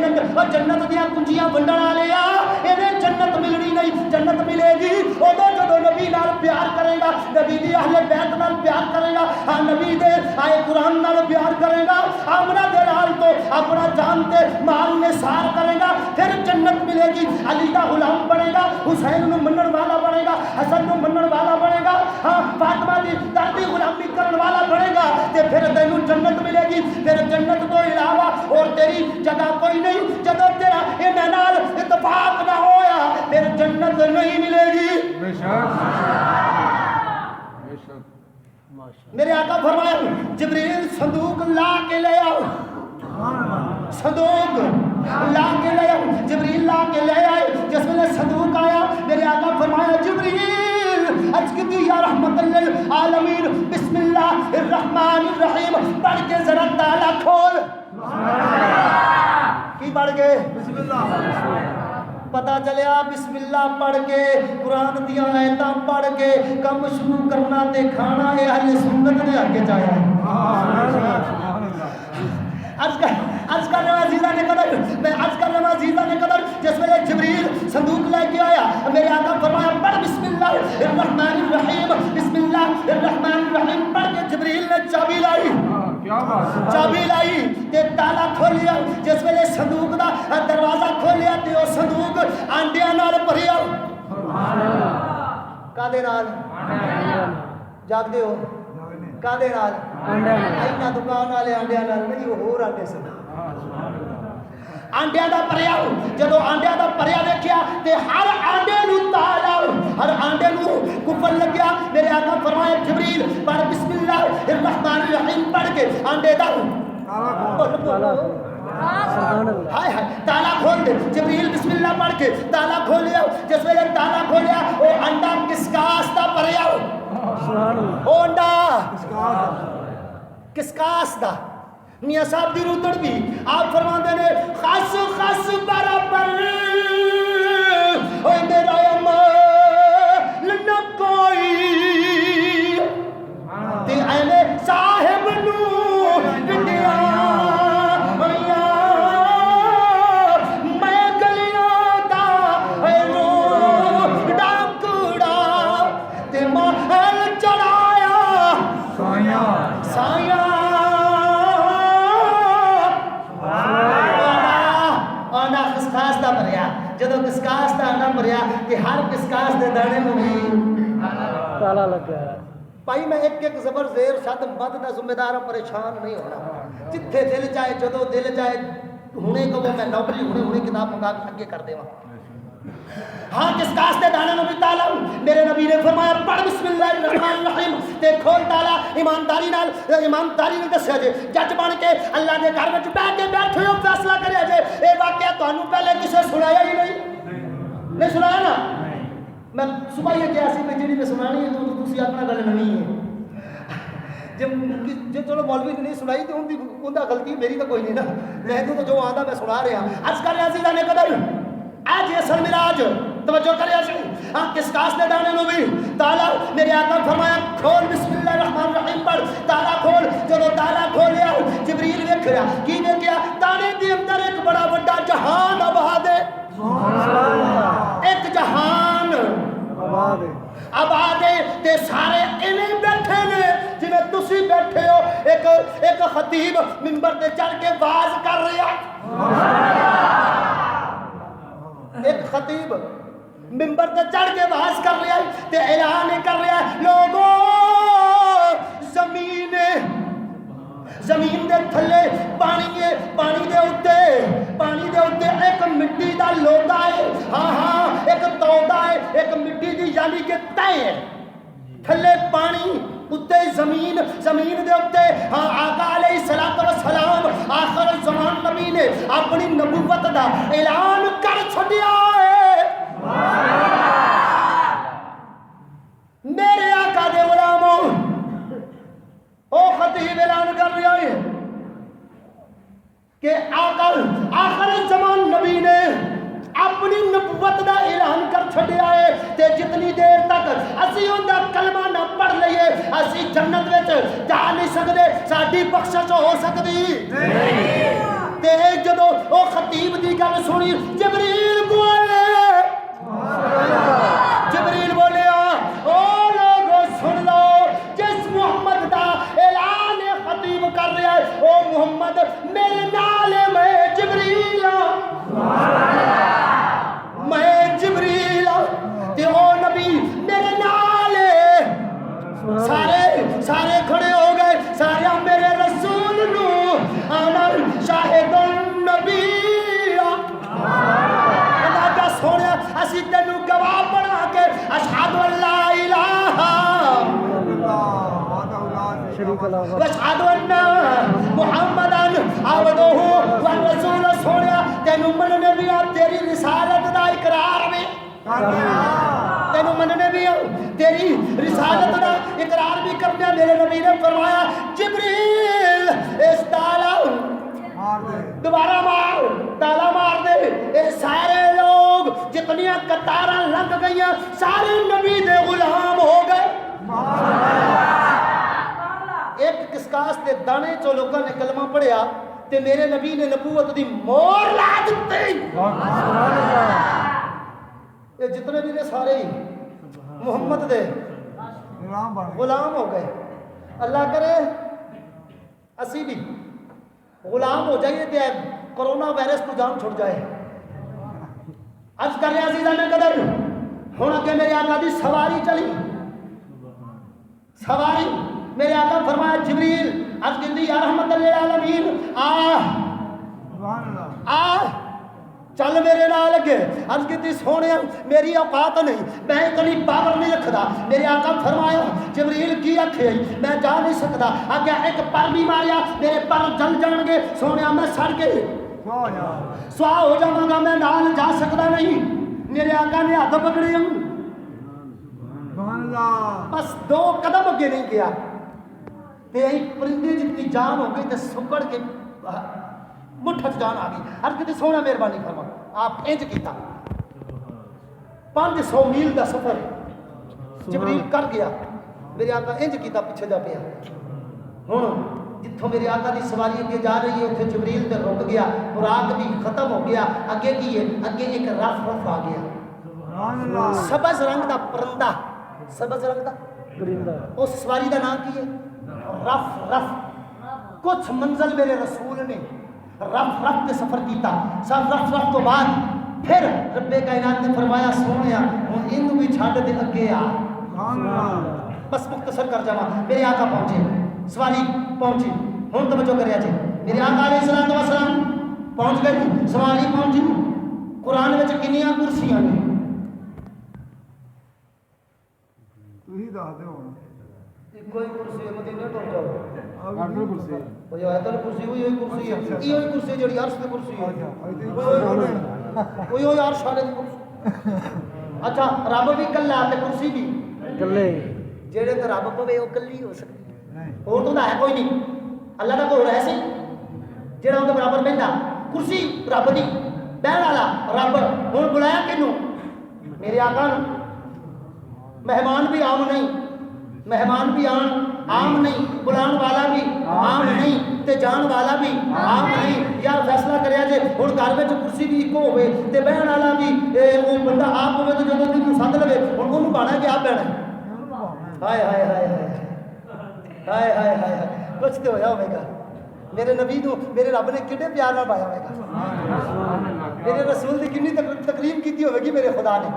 Speaker 1: جنت دیاں کنجیاں ونڈن والے انہیں جنت ملنی نہیں جنت ملے گی ادو جدو نبی نال پیار کرے گا نبی دی اہل بیت نال پیار کرے گا ہاں نبی دے آئے قرآن نال پیار کرے گا آمنا دے نال تو اپنا جان تے مال نثار کرے گا پھر جنت ملے گی علی دا غلام بنے گا حسین نو منن والا بنے گا حسن نو منن والا بنے گا ہاں فاطمہ دی دردی غلامی کرن والا بنے گا تے پھر تینوں جنت ملے گی پھر جنت تو علاوہ اور تیری جگہ کوئی نہیں جدو تیرا انہاں نال اتفاق نہ ہویا پھر جنت نہیں ملے گی بے شک میرے آقا فرمایا جبریل صندوق لا کے لے آؤ صندوق لا کے لے آؤ جبریل لا کے لے آئے جس میں صندوق آیا میرے آقا فرمایا جبریل اجکتی یا رحمت للعالمین بسم اللہ الرحمن الرحیم پڑھ کے ذرا تالا کھول کی پڑھ کے بسم اللہ پتا چلیا بسم اللہ پڑھ کے قرآن دیا آیتاں پڑھ کے کم شروع کرنا تے کھانا ہے اہل سنت نے آگے جایا عرض کر رہا عزیزہ نے قدر میں عرض کر رہا عزیزہ نے قدر جس میں جبریل صندوق لے کے آیا میرے آقا فرمایا پڑھ بسم اللہ الرحمن الرحیم بسم اللہ الرحمن الرحیم پڑھ کے جبریل نے چابی لائی چابی لائی تے تالا کھولیا جس ویلے صندوق دا دروازہ کھولیا تے او صندوق آنڈیاں نال بھریا کادے نال جاگ دے ہو کادے نال اینا دکان والے آنڈیاں نال نہیں وہ ہور آنڈے سن آنڈیاں دا بھریا جدو آنڈیاں دا بھریا دیکھیا تے ہر آنڈے نو تالا ہر آنڈے نو کفن لگیا میرے آقا فرمایا جبریل پڑھ بسم اللہ الرحمن الرحیم پڑھ کے آنڈے دا ہائے ہائے تالا کھول دے جبریل بسم اللہ پڑھ کے تالا کھول لیا جس ویلے تالا کھولیا او انڈا کس کاس دا بھریا او انڈا کس کاس دا میاں صاحب دی روتڑ بھی آپ فرماندے نے خاص خاص برابر اوے میرا عمل نہ کوئی تے اینے صاحب نو ڈڈیا ہویا میں گلیاں دا رو ڈاکڑا تے محل چڑھایا سایہ کسکاس دا بھریا جدو کسکاس دا آنڈا بھریا کہ ہر کسکاس دے دانے میں بھی
Speaker 2: تالا لگ گیا
Speaker 1: بھائی میں ایک ایک زبر زیر شد مد دا ذمہ دار پریشان نہیں ہونا جتھے دل چاہے جدو دل چاہے ہونے کو میں نوکری ہونے کتاب منگا کے اگے کر دے ہاں کسکاس دے دانے میں بھی تالا میرے نبی نے فرمایا پڑھ بسم اللہ الرحمن الرحیم تے کھول تالا ایمانداری نال دسیا جے جج بن کے اللہ دے گھر وچ بیٹھ کے بیٹھے ہو فیصلہ کریا جے اے واقعہ تانوں پہلے کسے سنایا ہی نہیں سنایا نا میں صبح یہ کیا سی کہ جڑی میں سنانی ہے تو تسی اپنا گل نہیں ہے جب چلو مولوی نے نہیں سنائی تو ان دا غلطی میری تو کوئی نہیں نا میں تو جو آندا میں سنا رہا اج کل عزیزاں نے قدر آج یہ اصل مراج توجہ کریا جی ہاں کسکاس دے دانے نو بھی تالا میرے آقا فرمایا کھول بسم اللہ الرحمن الرحیم پڑھ تالا کھول جدو تالا کھولیا جبریل ویکھیا کی ویکھیا تانے دے اندر ایک بڑا بڑا جہان آباد ہے ایک جہان آباد ہے تے سارے ایویں بیٹھے نے جویں تسی بیٹھے ہو ایک خطیب منبر تے چڑھ کے واز کر رہا ایک خطیب منبر تے چڑھ کے واز کر رہا ہے تے اعلان کر رہا ہے لوگوں زمین دے تھلے پانی دے اوتے ایک مٹی دا لوٹا ہے ہاں ایک تودا ہے ایک مٹی دی یعنی کہ تے ہے تھلے پانی اتے زمین دے اوتے ہاں آقا علیہ السلام آخر زمان نبی نے اپنی نبوت دا اعلان کر چھڈیا ہے میرے آقا دے غلاموں او خطیب اعلان کر رہا ہے کہ آخر زمان نبی نے اپنی نبوت دا اعلان کر چھڈیا ہے تے جتنی دیر تک اسی اوندا کلمہ نہ پڑھ لئیے اسی جنت وچ جا نہیں سکدے ساڈی بخشش ہو سکدی تے جدوں او خطیب دی گل سنی جبریل بولیا او لوگو سن لو جس محمد دا اعلان خطیب کر رہا ہے او محمد میرے نال میں جبریل تے او نبی میرے نال سارے کھڑے ہو گئے سارے میرے رسول نو انا شاہد النبی اللہ کا سونے اسی تینوں گواہ بنا کے اشہد ان لا الہ واشہد ان محمدن عبدہ والرسول سونے تینوں مننے بھی تیری رسالت دا اقرار میں تینوں مننے بھی تیری رسالت دا اقرار بھی کرنے میرے نبی نے فرمایا جبریل اس تالا دوبارہ تالا مار دے اے سارے لوگ جتنیاں قطاراں لنگ گئیاں سارے نبی دے غلام ہو گئے ایک کسکاس دے دانے چو لوگوں نے کلمہ پڑھیا تے میرے نبی نے نبوت دی مور لا دتی یہ جتنے بھی نے سارے ہی محمد دے غلام ہو گئے اللہ کرے اسی بھی غلام ہو جائیے تے کرونا وائرس کو جان چھوڑ جائے عرض کر رہے عزیزہ میں قدر ہوں اگے میرے آقا دی سواری چلی سواری میرے آقا فرمایا جبریل عرض کی یا رحمت للعالمین
Speaker 3: سبحان اللہ
Speaker 1: چل میرے نال لگے عرض کی سونے میری اوقات نہیں میں اتنی پاور نہیں رکھدا میرے آقا فرمایا جبریل کی آکھے میں جا نہیں سکتا آگیا ایک پر بھی ماریا میرے پر جل جان گے سونے میں سڑ کے سوا ہو جاؤں گا میں نال جا سکتا نہیں میرے آقا نے ہاتھ پکڑے ہوں
Speaker 3: سبحان اللہ
Speaker 1: بس 2 قدم اگے نہیں گیا تے پرندے جتنی جان ہو گئی تے سکڑ کے مٹھ جان آ گئی ہر کسی سونا مہربانی فرما آپ انج کیتا 500 میل دا سفر جبریل کر گیا میرے آقا انج کیتا پیچھے جا پیا ہن جتھوں میرے آقا دی سواری اگے جا رہی ہے اتنے جبریل تے رک گیا براق بھی ختم ہو گیا اگے کی ہے اگے ایک رف آ گیا
Speaker 3: سبحان اللہ
Speaker 1: سبز رنگ دا پرندہ سبز رنگ دا
Speaker 2: پرندہ
Speaker 1: اس سواری دا نام کی ہے رف کچھ منزل میرے رسول نے رف تے سفر کیتا سب رف تو بعد پھر رب کائنات نے فرمایا سونیا ہن اینو بھی چھڈ دے اگے آ
Speaker 3: سبحان اللہ
Speaker 1: بس مختصر کر جاواں میرے آقا پہنچے سواری پہنچی ہن توجہ کریا جی میرے آقا علیہ الصلوۃ والسلام پہنچ گئے سواری پہنچی قرآن وچ کنیاں کرسیاں نے
Speaker 3: تھی دس دے ہن
Speaker 1: کوئی کرسی مدینے ٹر جاؤ
Speaker 3: اگے کرسی
Speaker 1: کوئی آیت کرسی ہوئی کرسی ہے یہ کرسی جڑی عرش تے کرسی ہے کوئی ہوئی عرش والے دی کرسی اچھا رب بھی کلا تے کرسی بھی
Speaker 2: کلے
Speaker 1: جڑے تے رب پوے او کلی ہو سکتی
Speaker 3: نہیں
Speaker 1: اور تو ہے کوئی نہیں اللہ دا کوئی ہے سی جڑا اون دے برابر بہندا کرسی رب دی بہن والا رب ہن بلایا کینوں میرے آقا نوں مہمان بھی عام نہیں مہمان بھی عام نہیں بلان والا بھی عام نہیں تے جان والا بھی عام نہیں یار فیصلہ کریا جے ہن گھر وچ کرسی بھی اکو ہوے تے بہن والا بھی او بندہ آپ ہوے تے جدوں دی سد لگے ہن اونوں بانا کہ آپ بہنا ہائے ہائے ہائے ہائے ہائے ہائے ہائے کچھ تے ہویا ہوے گا میرے نبی نو میرے رب نے کڈے پیار نال پایا ہوے گا میرے رسول دی کتنی تکریم کیتی ہوے گی میرے خدا نے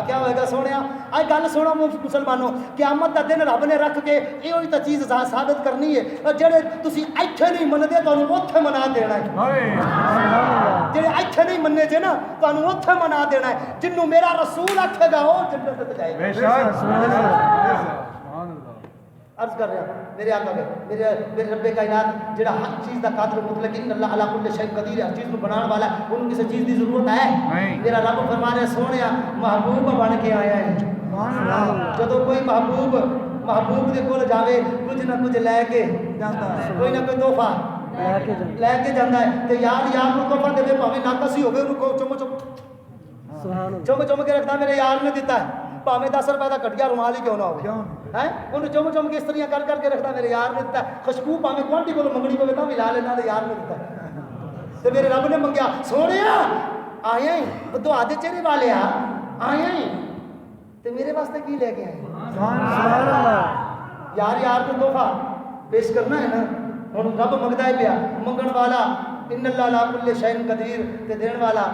Speaker 1: کیا ہوئے گا سونے آج گل سونا مسلمانوں قیامت دا دن رب نے رکھ کے یہ ہوئی تا چیز ثابت کرنی ہے اور جڑے تسی ایتھے نہیں منتے تانوں اوتھے منا دینا ہے جڑے ایتھے نہیں مننے جے نا تانوں اوتھے منا دینا ہے جنوں میرا رسول آکھے گا وہ جنت تے جائے گا
Speaker 3: بے شک سبحان اللہ
Speaker 1: عرض کر رہا میرے آقا کے میرے رب کائنات جڑا ہر چیز دا قادر مطلق ان اللہ علی کل شیء قدیر ہے ہر چیز کو بنانے والا ہے انہوں کسی چیز دی ضرورت ہے میرا رب فرما رہا ہے سونیا محبوب بن کے آیا ہے
Speaker 3: سبحان اللہ
Speaker 1: جدو کوئی محبوب دے کول جاوے کچھ نہ کچھ لے کے
Speaker 3: جانتا ہے
Speaker 1: کوئی نہ کوئی تحفہ لے کے جاندا ہے تے یار نو تحفہ دے پاویں ناقص ہی ہوے انہوں کو چم کے رکھتا میرے یار نے دیتا ہے پاویں 10 روپے دا کٹیا رومال ہی کیوں نہ ہو ہے انہوں چم کے اس طرح کر کے رکھتا میرے یار نے دیتا ہے خوشبو پاویں کوانٹی کو منگنی پوے تاں بھی لا لینا تے یار نے دیتا ہے تے میرے رب نے منگیا سونیا آیا ہی دعا دے چہرے والے آیا ہی تے میرے واسطے کی لے کے آئے
Speaker 3: سبحان اللہ
Speaker 1: یار کو تحفہ پیش کرنا ہے نا ہن رب منگدا ہے پیا منگن والا ان اللہ لا کل شیء قدیر تے دین والا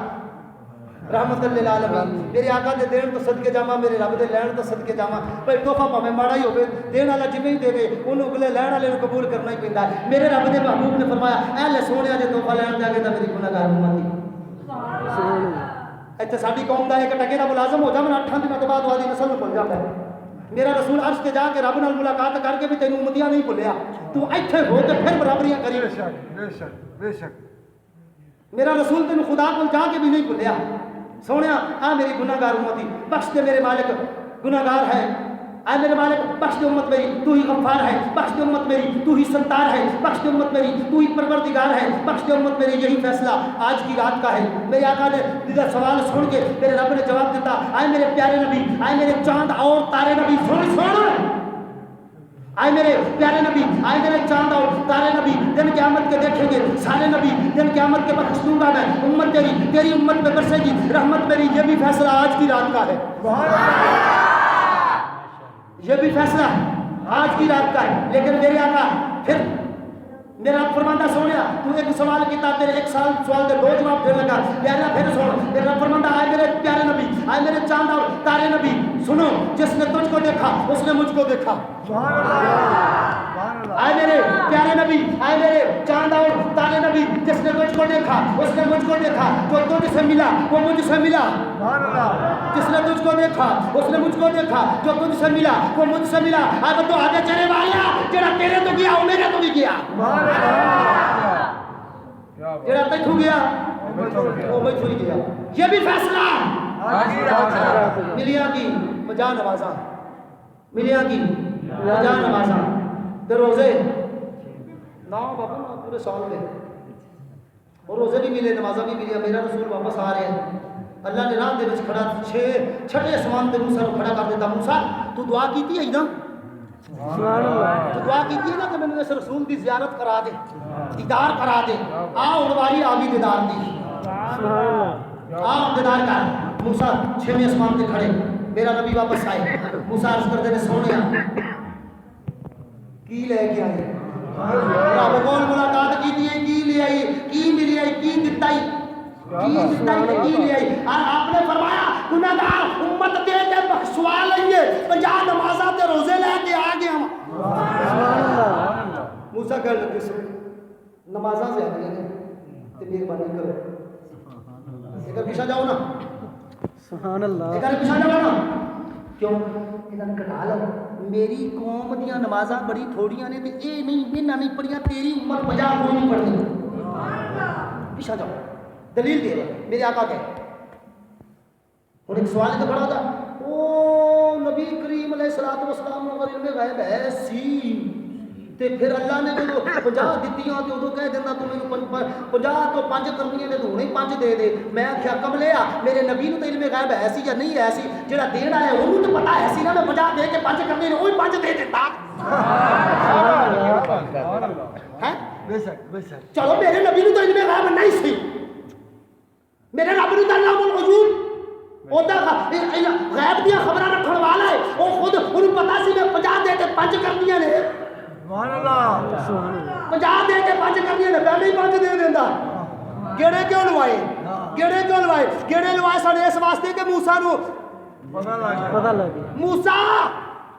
Speaker 1: رحمت للعالمین میرے آقا دے دین تو صدقے جاواں میرے رب دے لین تو صدقے جاواں بھئی تحفہ پاویں ماڑا ہی ہوے دین والا جویں ہی دے اونوں اگلے لین والے نوں قبول کرنا ہی پیندا ہے میرے رب دے محبوب نے فرمایا اے لے سونیا جے تحفہ لین جا کے تے میری گناہگار امت ایتھے ساڈی قوم دا ایک ٹکے دا ملازم ہو جاوے 8 دنوں تو بعد والی نسل نوں بھول جاندا ہے میرا رسول عرش تے جا کے رب نال ملاقات کر کے بھی تینوں امتیاں نہیں بھولیا تو ایتھے ہو کے پھر برابریاں کری
Speaker 3: بے شک بے شک
Speaker 1: میرا رسول تینوں خدا کول جا کے بھی نہیں بھولیا سونیا آ میری گناہگار امتی بخش دے میرے مالک گناہگار ہے اے میرے مالک بخش دے امت میری تو ہی غفار ہے بخش دے امت میری تو ہی ستار ہے بخش دے امت میری تو ہی پروردگار ہے بخش دے امت میری یہی فیصلہ آج کی رات کا ہے میرے آقا نے دیدہ سوال سن کے میرے رب نے جواب دیتا اے میرے پیارے نبی اے میرے چاند اور تارے نبی سن آئے میرے پیارے نبی آئے میرے چاند اور تارے نبی دن قیامت کے دیکھیں گے سارے نبی دن قیامت کے بخش دوں گا میں امت تیری امت پہ برسے گی رحمت میری یہ بھی فیصلہ آج کی رات کا ہے یہ بھی فیصلہ آج کی رات کا ہے لیکن میرے آقا پھر میرا فرماندہ سونیا تو ایک سوال کیتا تیرے ایک سوال دے 2 جواب دے لگا پیارا پھر سن میرا فرماندہ آئے میرے پیارے نبی آئے میرے چاند اور تارے نبی سنو جس نے تجھ کو دیکھا اس نے مجھ کو دیکھا آئے میرے پیارے نبی آئے میرے چاند اور تارے نبی جس نے تجھ کو دیکھا اس نے مجھ کو دیکھا جو تجھ سے ملا وہ مجھ سے ملا جس نے تجھ کو دیکھا اس نے مجھ کو دیکھا جو تجھ سے ملا وہ مجھ سے ملا اب تو آگے چلے والا جڑا تیرے تو گیا وہ میرے تو بھی گیا جڑا تجھ گیا وہ مجھ ہوئی گیا یہ بھی فیصلہ ملیاں کی مجا نوازا ملیاں کی مجا نوازا تے روزے نا بابا نا پورے سال میں اور روزے بھی ملے نمازہ بھی ملیا میرا رسول واپس آ رہے ہیں اللہ نے راہ دے وچ کھڑا چھٹے اسمان تے موسیٰ کو کھڑا کر دیتا موسیٰ تو دعا کیتی ہے نا تو دعا کیتی ہے نا کہ میں نے اس رسول دی زیارت کرا دے دیدار کرا دے اڑواری آگی دیدار دی دیدار کر موسیٰ 6ویں اسمان تے کھڑے میرا نبی واپس آئے موسیٰ عرض کر دینے سونیا کی لے کے آئے رب کول ملاقات کی دیئے کی لے آئی کی ملی آئی کی دتائی کی لے آئی اور آپ نے فرمایا گناہگار امت دے کے سوال آئیے 50 نمازہ تے روزے لے کے آ گیا موسیٰ کہہ لگے سو نمازہ سے آگے ہیں تے مہربانی کرو ایک پیچھا جاؤ نا
Speaker 2: سبحان اللہ
Speaker 1: ایک پیچھا جاؤ نا کیوں انہاں نے کہا لو میری قوم دیاں نمازاں بڑی تھوڑیاں نے تے اے نہیں انہاں نہیں پڑھیاں تیری امت 50 کوئی نہیں پڑھنی پیچھا جاؤ دلیل دے رہے میرے آقا کہے اور ایک سوال تو کھڑا ہوتا او نبی کریم علیہ السلام اگر علم غیب ہے سی تے پھر اللہ نے جو 50 دتیاں تے ادو کہہ دینا تو میں 50 تو 5 کرنی نے تو نہیں 5 دے دے میں کیا کملیا میرے نبی نو تے علم غیب ہے سی یا نہیں ہے سی جڑا دینا ہے اونوں تو پتہ ہے سی نا میں 50 دے کے 5 کرنی نے اوہی 5 دے دیتا ہیں
Speaker 3: بے شک
Speaker 1: چلو میرے نبی نو تو علم غیب نہیں سی میرے رب نو تے علم الغیوب او دا غیب دیا خبراں رکھن والا ہے او خود اونوں پتہ سی میں 50 دے کے 5 کرنی نے
Speaker 3: سبحان اللہ
Speaker 1: 50 دے کے 5 کرنی نے پہلے ہی 5 دے دیندا گیڑے کیوں لوائے گیڑے لوائے ساڈے اس واسطے کہ موسیٰ نو
Speaker 3: پتہ لگ گیا
Speaker 1: موسیٰ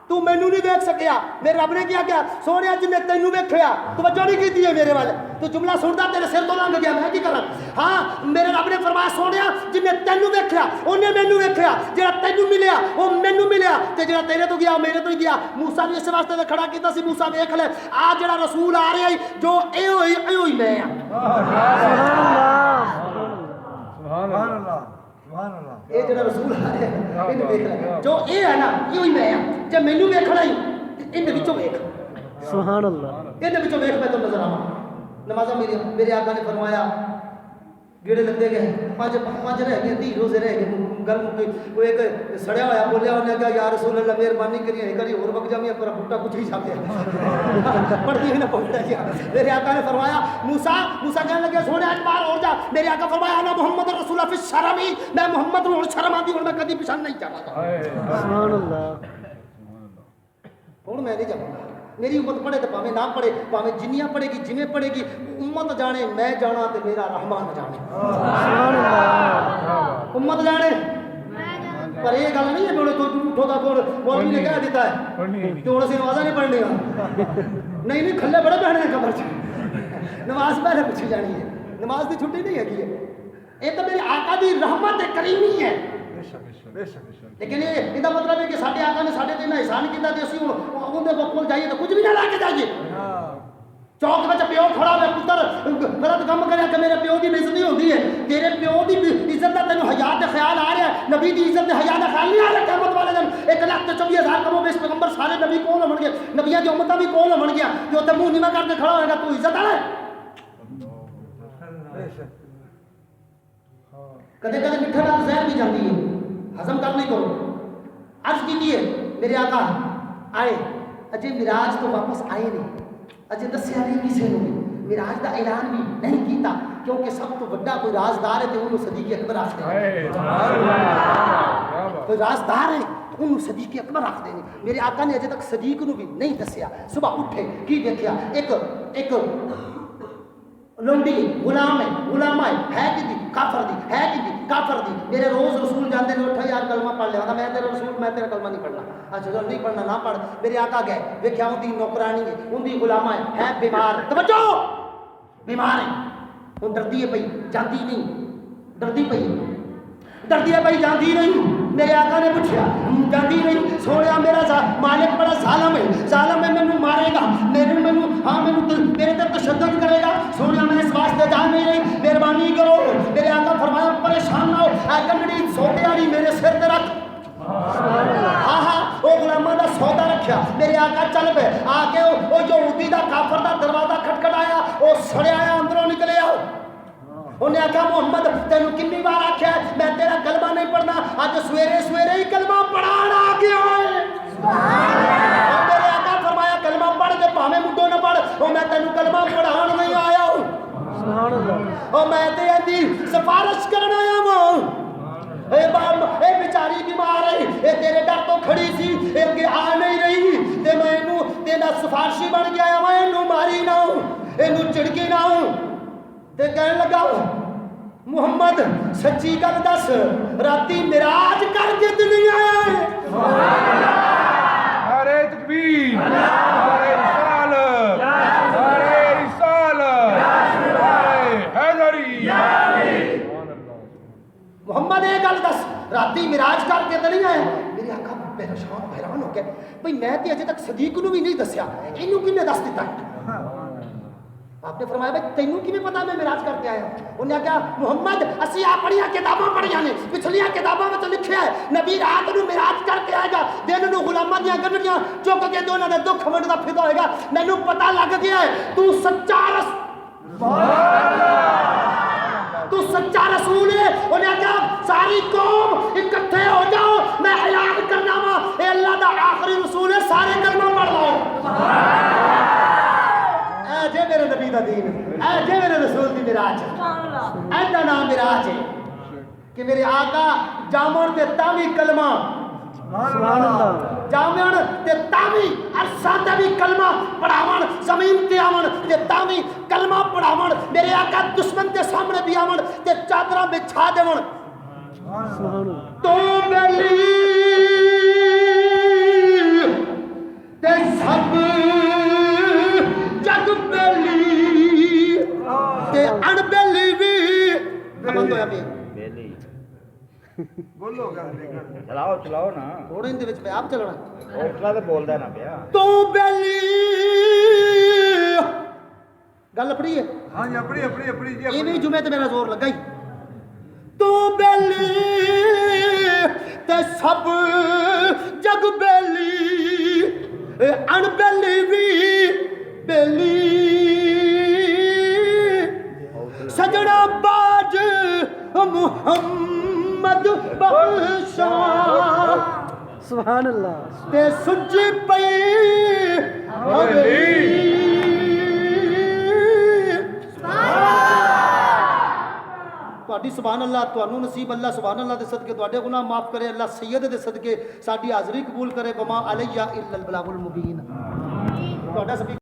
Speaker 1: تو مینوں نہیں دیکھ سکیا میرے رب نے کیا کیا سونیا جن نے تینوں ویکھیا توجہ نہیں کیتی ہے میرے والے تو جملہ سندا تیرے سر تو لنگ گیا میں کی کراں ہاں میرے رب نے فرمایا سونیا جن نے تینوں ویکھیا اونے مینوں ویکھیا جڑا تینوں ملیا او مینوں ملیا تے جڑا تیرے تو گیا میرے تو ہی گیا موسیٰ نے اس واسطے تے کھڑا کیتا سی موسیٰ ویکھ لے آ جڑا رسول آ رہا ہے جو اے ہوئی میں
Speaker 3: سبحان اللہ
Speaker 1: اے جڑا رسول آ رہا ہے اینو ویکھ لے جو اے ہے نا یہ ہوئی میں جے مینوں ویکھنا ہی ان دے وچوں ویکھ
Speaker 2: سبحان اللہ
Speaker 1: ان دے وچوں ویکھ میں تو نظر آواں نمازاں میرے آقا نے فرمایا گیڑے لگتے گئے 5 رہ گئے 30 روزے رہ گئے گل مکی وہ ایک سڑیا ہوا بولیا انہیں کہا یا رسول اللہ مہربانی کریے کری اور وقت جامعہ پر بھٹا کچھ ہی چھاپے پڑھتی ہوئی نہ پہنچا گیا میرے آقا نے فرمایا موسیٰ کہنے لگے سونے ایک بار اور جا میرے آقا فرمایا انا محمد رسول اللہ فی الشرمی میں محمد اور شرم آتی اور میں کدی پیچھے نہیں جاتا
Speaker 2: سبحان اللہ
Speaker 1: ہوں میں نہیں جاؤں میری امت پڑھے تو پاویں نہ پڑھے پاویں جنیاں پڑھے گی جویں پڑھے گی امت جانے میں جانا تے میرا رحمان جانے
Speaker 2: سبحان اللہ
Speaker 1: امت جانے پر یہ گل نہیں ہے بولے تو اٹھو دا کون مولوی نے کہہ دیتا ہے کہ ہن اسی نمازاں نہیں پڑھنی نہیں کھلے بڑے بہنے ہیں قبر چ نماز پہلے پوچھی جانی ہے نماز دی چھٹی نہیں ہے یہ تو میرے آقا دی رحمت کریمی ہے لیکن یہ مطلب ہے کہ سارے آقا نے سارے دن احسان کیا اسی اندر کول جائیے تو کچھ بھی نہ لا کے جائیے چوک میں پیو کھڑا ہوا پتر غلط کام کرے کہ میرے پیو کی بےزتی ہوتی ہے تیرے پیو کی عزت کا تینوں حیا کا خیال آ رہا ہے نبی کی عزت حیا کا خیال نہیں آ رہا قیامت والے دن 1,24,000 کم و بیش پیغمبر سارے نبی کون ہون گے نبیاں دی امتاں بھی کون ہون گیا جو تے منہ نیوا کر کے کھڑا ہوئے گا تو عزت والا ہے کدے کدے میٹھا نال زہر بھی جاندی ہے ہضم کر نہیں کرو عرض کیجیے میرے آقا آئے اجے معراج تو واپس آئے نہیں اجے دسیا نہیں کسی نے معراج دا اعلان بھی نہیں کیتا کیونکہ سب تو بڑا کوئی رازدار ہے تے انہوں صدیق اکبر آکھدے ہیں کوئی رازدار ہے انہوں صدیق اکبر آکھدے ہیں میرے آقا نے اجے تک صدیق نو بھی نہیں دسیا صبح اٹھے کی دیکھیا ایک لونڈی غلام ہے کہ دی کافر دی ہے کہ دی کافر دی میرے روز رسول جاندے نے اٹھا یار کلمہ پڑھ لیا میں تیرا رسول میں تیرا کلمہ نہیں پڑھنا اچھا جو نہیں پڑھنا نہ پڑھ میرے آقا گئے ویکھیا ان دی نوکرانی ہے ان دی غلامہ ہے بیمار توجہ بیمار ہے وہ ڈردی ہے پئی جاندی نہیں ڈردی ہے پئی جاندی نہیں میرے آقا نے پوچھا جاندی نہیں سوڑیا میرا مالک بڑا ظالم ہے میں مارے گا میرے تر تشدد کرے گا سوڑیا میں اس واسطے جا نہیں رہی مہربانی کرو میرے آقا فرمایا پریشان نہ ہو اے کنڈی سوٹے والی میرے سر تے رکھ وہ غلامہ دا سودا رکھیا میرے آقا چل پے آ کے وہ یہودی دا کافر دا دروازہ کھٹکھٹایا وہ سڑیا آیا اندروں نکلے آؤ انہیں آکھا محمد تینوں کنی بار آکھیا ہے میں تیرا کلمہ نہیں پڑھنا آج سویرے ہی کلمہ پڑھانا آ گیا ہے اور میرے آقا فرمایا کلمہ پڑھ دے پاہمیں مڈو نہ پڑھ اور میں تینوں کلمہ پڑھان نہیں آیا ہوں
Speaker 2: سبحان اللہ
Speaker 1: اور میں تے دی سفارش کرنا آیا ہوں اے بیچاری بیمار ہے اے تیرے ڈر تو کھڑی سی اے اگے آ نہیں رہی تے میں انہوں تینا سفارشی بن گیا میں انہوں ماری نہ ہوں انہوں چڑکی نہ ہوں تے کہنے لگا محمد سچی گل دس راتی معراج کر کے دنیا آیا ہے
Speaker 3: نعرہ تکبیر نعرہ رسالت نعرہ رسالت نعرہ حیدری
Speaker 1: محمد یہ گل دس راتی معراج کر کے دنیا آیا میرے آقا پریشان حیران ہو گیا بھئی میں تے اجے تک صدیق نو بھی نہیں دسیا اینو کنے دس دیتا آپ نے فرمایا بھائی تینوں کی بھی پتا میں معراج کر کے آیا انہیں کہا محمد اسی اپنیاں کتاباں پڑھیاں نے پچھلیاں کتاباں میں تو لکھیا ہے نبی رات نو معراج کر کے آئے گا دن نو غلاماں دیاں گڈڑیاں چک کے دونوں دے دکھ ونڈدا پھردا ہوئے گا مینوں پتہ لگ گیا ہے تو سچا رسول ہے انہیں کہا ساری قوم اکٹھے ہو جاؤ میں اعلان کرنا وا اے اللہ دا آخری رسول ہے سارے کلمہ پڑھ لو اے جے میرے نبی دا دین اے جے میرے رسول دی معراج اے دا نام معراج ہے کہ میرے آقا جامن تے تاوی کلمہ
Speaker 2: سبحان اللہ
Speaker 1: جامن تے تاوی عرصہ تے بھی کلمہ پڑھاون زمین تے آون تے تاوی کلمہ پڑھاون میرے آقا دشمن تے سامنے بھی آون تے چادراں بچھا دیون
Speaker 2: سبحان اللہ
Speaker 1: تو بیلی تے سب جگ بیلی تے ان بیلی بھی بند ہویا پیا
Speaker 3: بولو گل
Speaker 4: چلاؤ نا
Speaker 1: تھوڑے ان دے وچ پہ آپ چلنا
Speaker 4: اتنا تو بولدا نا پیا
Speaker 1: تو بیلی گل اپنی ہے
Speaker 3: ہاں جی اپنی
Speaker 1: یہ بھی جمعے تے میرا زور لگا ہی تو بیلی تے سب جگ بیلی ان بیلی بھی بیلی سجنا باج محمد بخشا
Speaker 2: سبحان اللہ
Speaker 1: تے سجی پئی حویلی تواڈی سبحان اللہ تانوں نصیب اللہ سبحان اللہ دے صدقے تواڈے گناہ معاف کرے اللہ سید دے صدقے ساڈی حاضری قبول کرے وما علیہ الا البلاغ المبین تواڈا سبھی